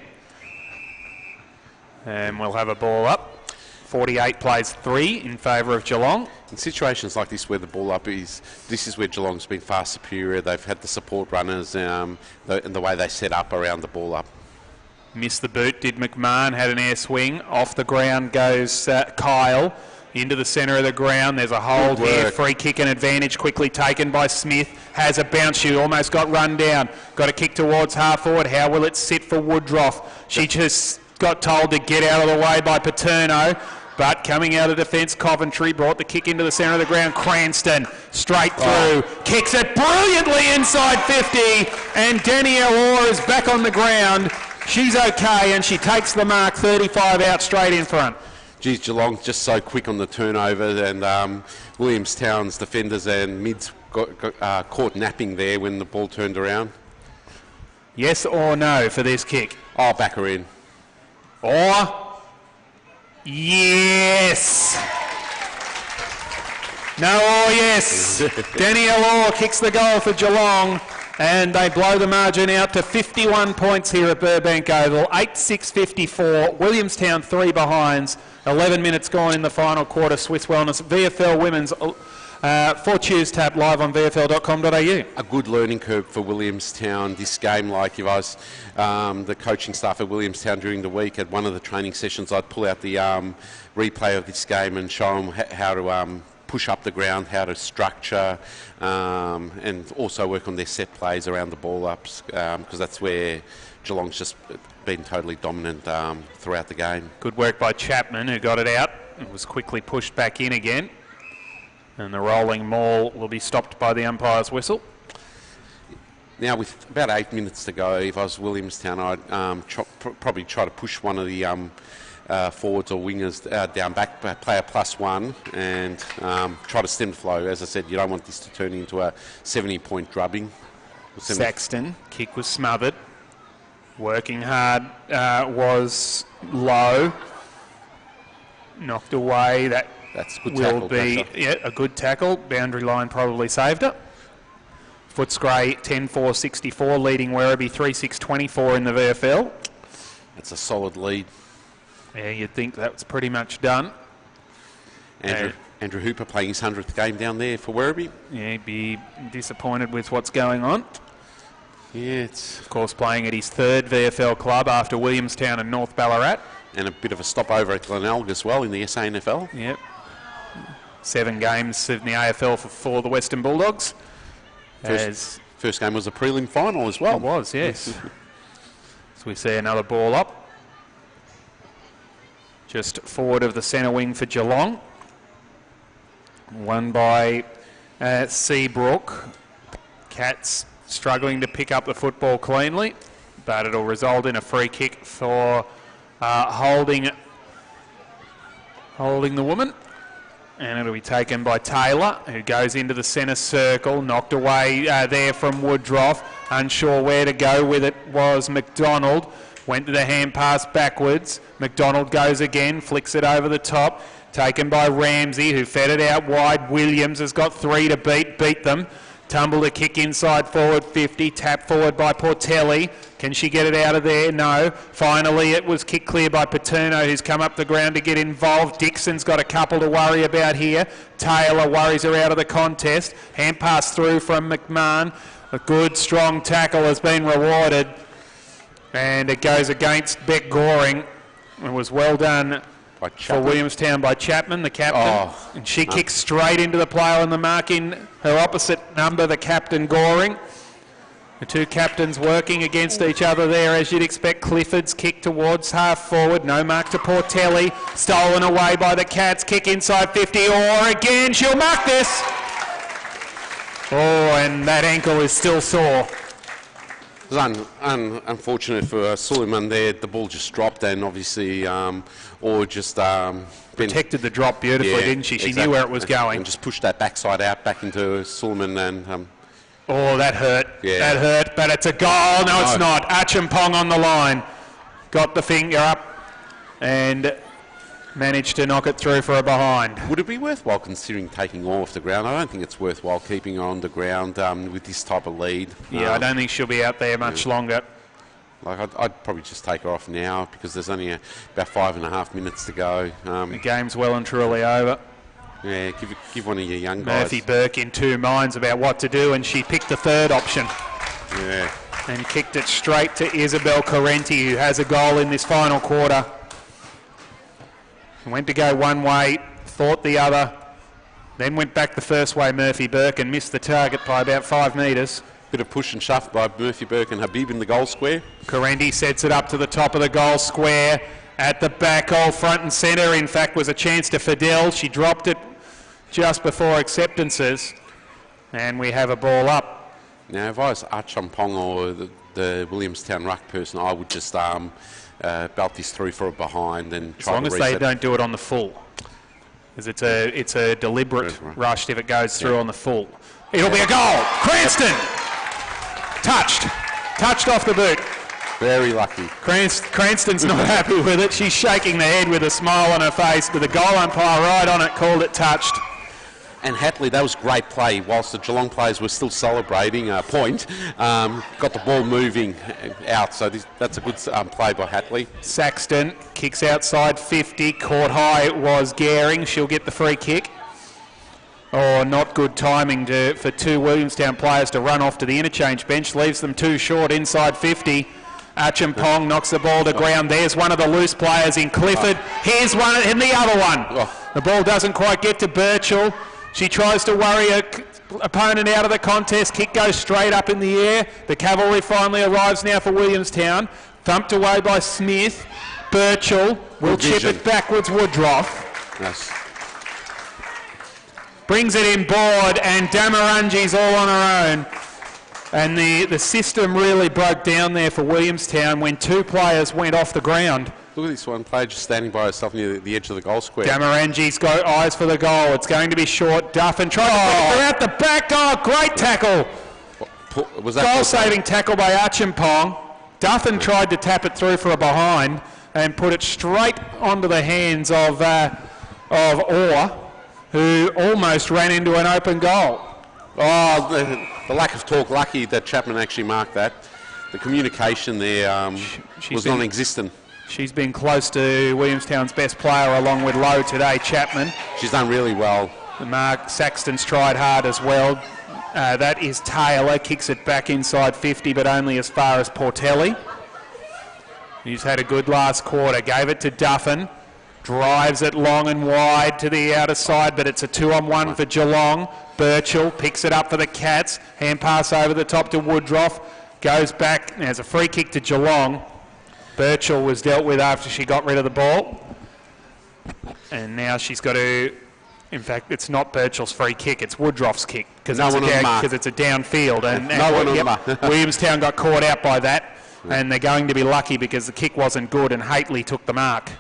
S1: And we'll have a ball up. 48 plays 3 in favour of Geelong.
S2: In situations like this where the ball up this is where Geelong's been far superior. They've had the support runners and the way they set up around the ball up.
S1: Missed the boot, did McMahon, had an air swing. Off the ground goes Kyle into the centre of the ground. There's a hold here. Free kick and advantage quickly taken by Smith. Has a bounce. She almost got run down. Got a kick towards half forward. How will it sit for Woodruff? She just got told to get out of the way by Paterno. But coming out of defence, Coventry brought the kick into the centre of the ground. Cranston straight through. Kicks it brilliantly inside 50. And Danielle Orr is back on the ground. She's okay, and she takes the mark 35 out straight in front.
S2: Geez, Geelong just so quick on the turnover, and Williamstown's defenders and mids got caught napping there when the ball turned around.
S1: Yes or no for this kick?
S2: Oh, back her in.
S1: Or yes. No or yes. Danielle Orr kicks the goal for Geelong, and they blow the margin out to 51 points here at Burbank Oval. 8-6-54. Williamstown 3 behinds. 11 minutes gone in the final quarter. Swiss Wellness VFL Women's for Cheers Tap live on VFL.com.au.
S2: A good learning curve for Williamstown this game. Like if I was the coaching staff at Williamstown during the week at one of the training sessions, I'd pull out the replay of this game and show them how to push up the ground, how to structure, and also work on their set plays around the ball ups, because that's where Geelong's just been totally dominant throughout the game.
S1: Good work by Chapman, who got it out and was quickly pushed back in again. And the rolling maul will be stopped by the umpire's whistle.
S2: Now, with about 8 minutes to go, if I was Williamstown, I'd probably try to push one of the forwards or wingers down back, play a +1, and try to stem the flow. As I said, you don't want this to turn into a 70-point drubbing.
S1: Saxton, kick was smothered. Working hard, was low. Knocked away.
S2: That's good
S1: will
S2: tackle,
S1: be a good tackle. Boundary line probably saved it. Footscray 10-4-64, leading Werribee 3-6-24 in the VFL.
S2: That's a solid lead.
S1: Yeah, you'd think that was pretty much done.
S2: Andrew Hooper playing his 100th game down there for Werribee.
S1: Yeah, he'd be disappointed with what's going on.
S2: Yeah, it's...
S1: Of course, playing at his 3rd VFL club after Williamstown and North Ballarat.
S2: And a bit of a stopover at Glenelg as well in the SANFL.
S1: Yep. 7 games in the AFL for the Western Bulldogs.
S2: First game was a prelim final as well.
S1: It was, yes. So we see another ball up. Just forward of the centre wing for Geelong. Won by Seabrook. Cats struggling to pick up the football cleanly, but it'll result in a free kick for holding the woman. And it'll be taken by Taylor, who goes into the centre circle, knocked away there from Woodruff. Unsure where to go with it was McDonald. Went to the hand pass backwards. McDonald goes again, flicks it over the top. Taken by Ramsey, who fed it out wide. Williams has got 3 to beat them. Tumble the kick inside forward 50, tap forward by Portelli. Can she get it out of there? No. Finally, it was kicked clear by Paterno, who's come up the ground to get involved. Dixon's got a couple to worry about here. Taylor worries her out of the contest. Hand pass through from McMahon. A good, strong tackle has been rewarded. And it goes against Beck Goring. It was well done for Williamstown by Chapman, the captain. And she kicks straight into the player on the mark in her opposite number, the captain Goring. The two captains working against each other there, as you'd expect. Clifford's kick towards half forward. No mark to Portelli. Stolen away by the Cats. Kick inside 50. Or again, she'll mark this. Oh, and that ankle is still sore.
S2: It was unfortunate for Suleiman there. The ball just dropped, and obviously, or just
S1: protected the drop beautifully, didn't she? She knew where it was going.
S2: And just pushed that backside out back into Suleiman, and
S1: oh, that hurt. Yeah. That hurt, but it's a goal. No, it's not. Achimpong on the line. Got the finger up and managed to knock it through for a behind.
S2: Would it be worthwhile considering taking her off the ground? I don't think it's worthwhile keeping her on the ground with this type of lead.
S1: Yeah, I don't think she'll be out there much longer.
S2: Like I'd probably just take her off now because there's only about 5.5 minutes to go.
S1: The game's well and truly over.
S2: Yeah, give one of your young guys.
S1: Murphy Burke in 2 minds about what to do, and she picked the 3rd option.
S2: Yeah.
S1: And kicked it straight to Isabel Correnti, who has a goal in this final quarter. Went to go one way, thought the other, then went back the first way, Murphy Burke, and missed the target by about 5 metres.
S2: Bit of push and shove by Murphy Burke and Habib in the goal square.
S1: Karendi sets it up to the top of the goal square. At the back goal, front and centre, in fact, was a chance to Fidel. She dropped it just before acceptances. And we have a ball up.
S2: Now, if I was Achampong or the Williamstown ruck person, I would just belt this through for a behind and try to reset.
S1: As long as they don't do it on the full. Because it's a deliberate rush if it goes through on the full. It'll be a goal. Cranston! Touched off the boot.
S2: Very lucky.
S1: Cranston's not happy with it. She's shaking the head with a smile on her face, but the goal umpire right on it called it touched.
S2: And Hatley, that was great play. Whilst the Geelong players were still celebrating a point, got the ball moving out. So that's a good play by Hatley.
S1: Saxton kicks outside 50. Caught high was Gehring. She'll get the free kick. Oh, not good timing for two Williamstown players to run off to the interchange bench. Leaves them too short inside 50. Achampong knocks the ball to ground. There's one of the loose players in Clifford. Here's one and the other one. The ball doesn't quite get to Birchall. She tries to worry her opponent out of the contest. Kick goes straight up in the air. The cavalry finally arrives now for Williamstown. Thumped away by Smith. Birchall will chip it backwards. Woodroff.
S2: Yes.
S1: Brings it in board, and Damarangi's all on her own. And the system really broke down there for Williamstown when two players went off the ground.
S2: Look at this one player just standing by herself near the edge of the goal square.
S1: Damarangi's got eyes for the goal. It's going to be short. Duffin trying to put it out the back. Oh, great tackle.
S2: Was that
S1: goal-saving tackle by Achampong. Duffin tried to tap it through for a behind and put it straight onto the hands of Orr, who almost ran into an open goal.
S2: Oh, the lack of talk, lucky that Chapman actually marked that. The communication there was non-existent.
S1: She's been close to Williamstown's best player along with Lowe today, Chapman.
S2: She's done really well.
S1: Mark Saxton's tried hard as well. That is Taylor, kicks it back inside 50, but only as far as Portelli. He's had a good last quarter, gave it to Duffin. Drives it long and wide to the outer side, but it's a 2-on-1 for Geelong. Birchall picks it up for the Cats. Hand pass over the top to Woodroff. Goes back. There's a free kick to Geelong. Birchall was dealt with after she got rid of the ball. And now she's got to... In fact, it's not Birchall's free kick. It's Woodroff's kick because it's a downfield. And Williamstown got caught out by that. And they're going to be lucky because the kick wasn't good and Haitley took the mark.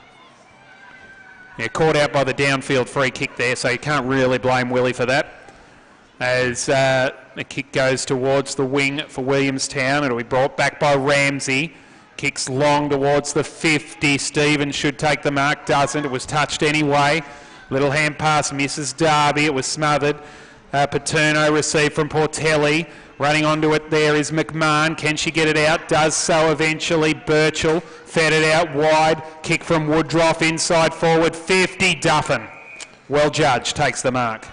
S1: Yeah, caught out by the downfield free kick there, so you can't really blame Willie for that. As the kick goes towards the wing for Williamstown, it'll be brought back by Ramsey. Kicks long towards the 50. Stevens should take the mark, doesn't. It was touched anyway. Little hand pass misses Darby. It was smothered. Paterno received from Portelli. Running onto it there is McMahon. Can she get it out? Does so eventually. Birchall fed it out wide. Kick from Woodroff inside forward 50. Duffin. Well judged. Takes the mark.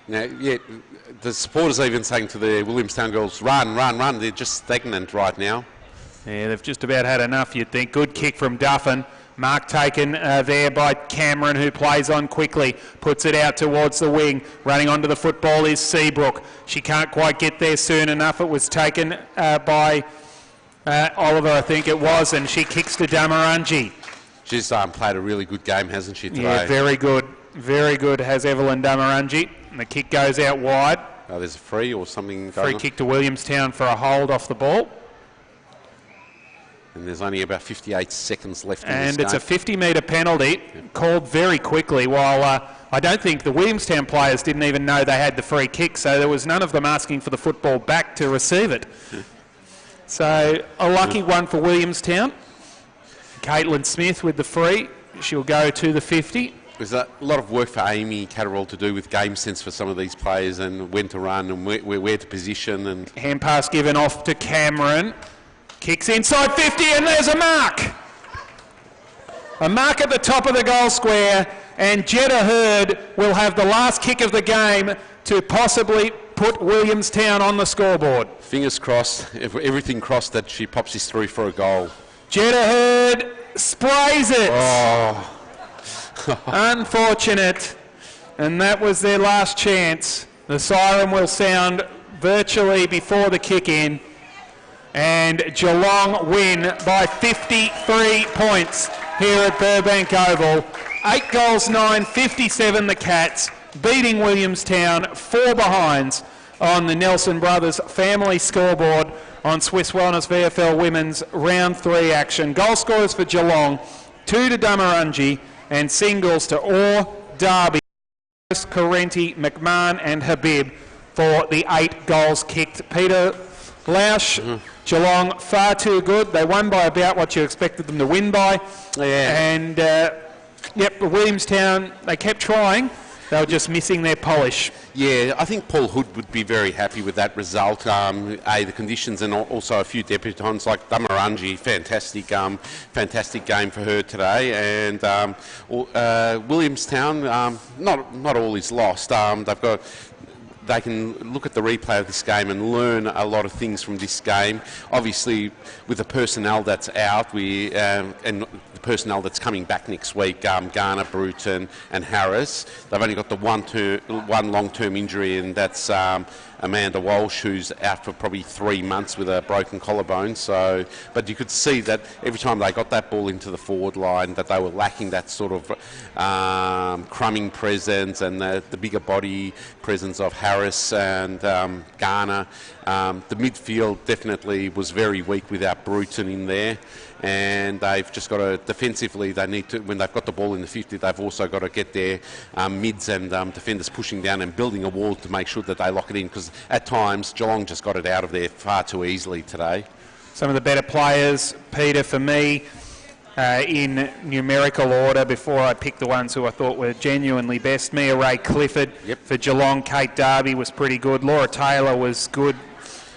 S2: Now, yeah, the supporters are even saying to the Williamstown girls, run, run, run. They're just stagnant right now.
S1: Yeah, they've just about had enough, you'd think. Good kick from Duffin. Mark taken there by Cameron, who plays on quickly, puts it out towards the wing. Running onto the football is Seabrook. She can't quite get there soon enough. It was taken by Oliver, I think it was, and she kicks to Damarangi.
S2: She's played a really good game, hasn't she, today?
S1: Yeah, very good. Very good has Evelyn Damarangi. And the kick goes out wide.
S2: Oh, there's a free or something going
S1: Free kick to Williamstown for a hold off the ball.
S2: And there's only about 58 seconds left in this game.
S1: And it's a 50-metre penalty called very quickly, while I don't think the Williamstown players didn't even know they had the free kick, so there was none of them asking for the football back to receive it. So a lucky one for Williamstown. Caitlin Smith with the free. She'll go to the 50.
S2: There's a lot of work for Amy Catterall to do with game sense for some of these players and when to run and where to position. And
S1: hand pass given off to Cameron. Kicks inside 50 and there's a mark. A mark at the top of the goal square, and Jetta Hurd will have the last kick of the game to possibly put Williamstown on the scoreboard.
S2: Fingers crossed, everything crossed that she pops this through for a goal.
S1: Jetta Hurd sprays it.
S2: Oh.
S1: Unfortunate. And that was their last chance. The siren will sound virtually before the kick-in. And Geelong win by 53 points here at Burbank Oval. 8 goals, 9, 57 the Cats, beating Williamstown 4 behinds on the Nelson Brothers family scoreboard on Swiss Wellness VFL Women's Round 3 action. Goal scorers for Geelong, 2 to Damarangi and singles to Orr, Darby, Correnti, McMahon and Habib for the 8 goals kicked. Peter Lausch, Geelong far too good. They won by about what you expected them to win by. Yeah. And, Williamstown, they kept trying. They were just missing their polish.
S2: Yeah, I think Paul Hood would be very happy with that result. The conditions and also a few debutants like Damarangi, fantastic game for her today. And Williamstown, not all is lost. They can look at the replay of this game and learn a lot of things from this game. Obviously, with the personnel that's out, and the personnel that's coming back next week, Garner, Bruton and Harris, they've only got the one long-term injury, and that's Amanda Walsh, who's out for probably 3 months with a broken collarbone. So, but you could see that every time they got that ball into the forward line, that they were lacking that sort of crumbing presence and the bigger body presence of Harris and Garner. The midfield definitely was very weak without Bruton in there. And they've just got to, defensively, they need to, when they've got the ball in the 50, they've also got to get their mids and defenders pushing down and building a wall to make sure that they lock it in, because at times Geelong just got it out of there far too easily today.
S1: Some of the better players, Peter, for me, in numerical order, before I pick the ones who I thought were genuinely best. Mia Ray Clifford for Geelong. Kate Darby was pretty good. Laura Taylor was good.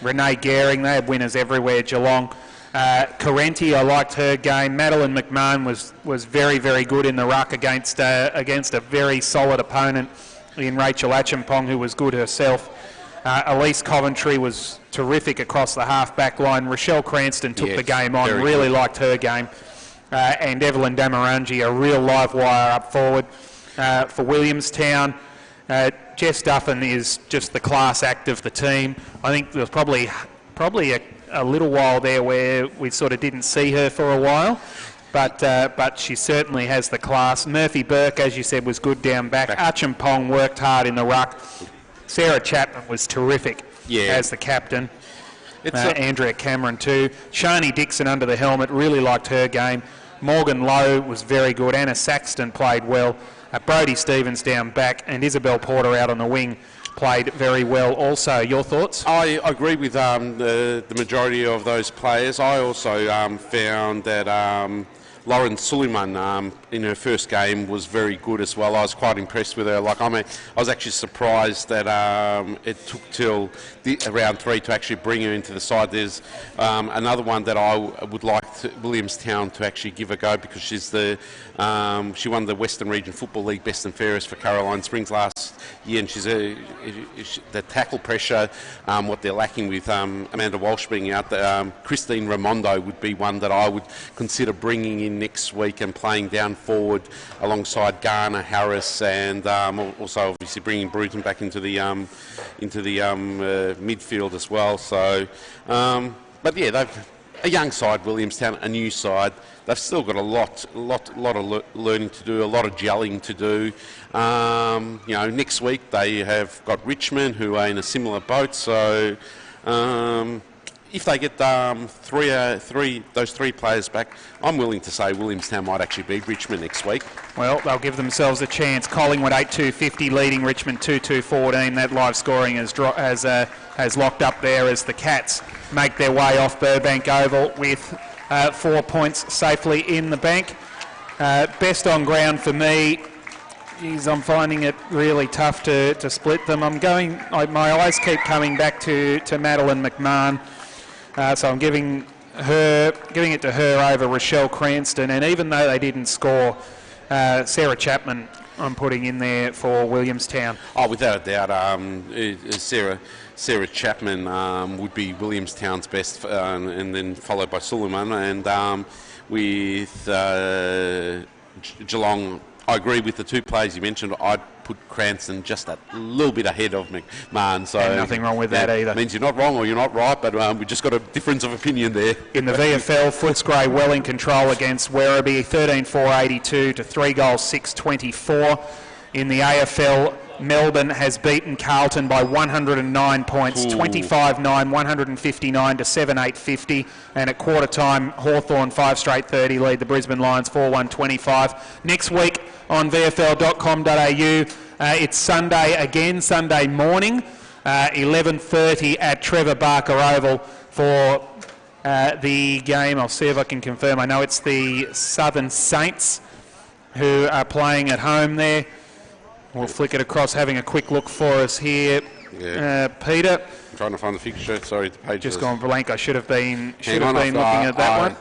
S1: Renee Gehring, they had winners everywhere, Geelong. Correnti, I liked her game. Madeline McMahon was very, very good in the ruck against a very solid opponent in Rachel Achempong, who was good herself. Elise Coventry was terrific across the half-back line. Rochelle Cranston took the game on, really liked her game. And Evelyn Damarangi, a real live wire up forward. For Williamstown, Jess Duffin is just the class act of the team. I think there was probably a little while there where we sort of didn't see her for a while, but she certainly has the class. Murphy Burke, as you said, was good down back. Achempong worked hard in the ruck. Sarah Chapman was terrific as the captain. Andrea Cameron too. Shani Dixon under the helmet, really liked her game. Morgan Lowe was very good. Anna Saxton played well. Brodie Stevens down back, and Isabel Porter out on the wing played very well also. Your thoughts?
S2: I agree with the majority of those players. I also found that Lauren Suleiman in her first game was very good as well. I was quite impressed with her. I was actually surprised that it took till round 3 to actually bring her into the side. There's another one that I would like Williamstown to actually give a go, because she won the Western Region Football League Best and Fairest for Caroline Springs last year, and she's the tackle pressure, what they're lacking with Amanda Walsh being out there. Christine Raimondo would be one that I would consider bringing in next week and playing down forward alongside Garner, Harris, and also obviously bringing Bruton back into the midfield as well. So, but yeah, they've a young side, Williamstown, a new side. They've still got a lot of learning to do, a lot of gelling to do. Next week they have got Richmond, who are in a similar boat. So if they get those three players back, I'm willing to say Williamstown might actually beat Richmond next week.
S1: Well, they'll give themselves a chance. Collingwood 8-2-50 leading Richmond 2-2-14. That live scoring has locked up there as the Cats make their way off Burbank Oval with 4 points safely in the bank. Best on ground for me. Geez, I'm finding it really tough to split them. My eyes keep coming back to Madeline McMahon. So I'm giving it to her over Rochelle Cranston, and even though they didn't score, Sarah Chapman I'm putting in there for Williamstown.
S2: Oh, without a doubt, Sarah Chapman would be Williamstown's best, and then followed by Suleiman, and with Geelong, I agree with the two players you mentioned. I'd put Cranston just a little bit ahead of McMahon. So
S1: and nothing wrong with that either.
S2: Means you're not wrong or you're not right, but we just got a difference of opinion there.
S1: In the VFL, Footscray well in control against Werribee, 13-4-82 to 3 goals, 6-24. In the AFL, Melbourne has beaten Carlton by 109 points, 25-9, 159 to 7-8-50. And at quarter time, Hawthorn 5 straight 30 lead the Brisbane Lions 4-1-25. Next week on VFL.com.au, it's Sunday again, Sunday morning, 11:30 at Trevor Barker Oval for the game. I'll see if I can confirm. I know it's the Southern Saints who are playing at home there. We'll flick it across, having a quick look for us here. Peter.
S2: I'm trying to find the fixture. Sorry, the page
S1: just gone blank. I should have been looking at that one.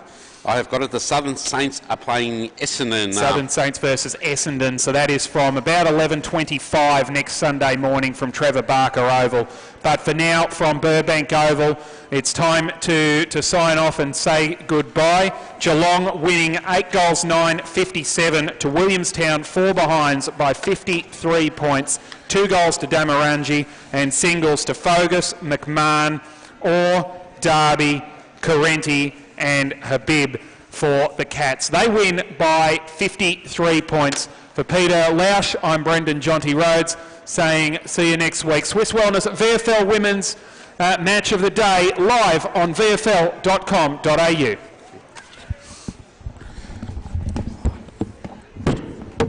S2: I have got it. The Southern Saints are playing Essendon.
S1: Southern Saints versus Essendon. So that is from about 11:25 next Sunday morning from Trevor Barker Oval. But for now, from Burbank Oval, it's time to sign off and say goodbye. Geelong winning 8 goals 9-57 to Williamstown, 4 behinds by 53 points. 2 goals to Damarangi and singles to Fogus, McMahon, Orr, Darby, Carenti and Habib for the Cats. They win by 53 points. For Peter Lausch, I'm Brendan Jonty Rhodes saying see you next week. Swiss Wellness VFL Women's Match of the Day live on VFL.com.au.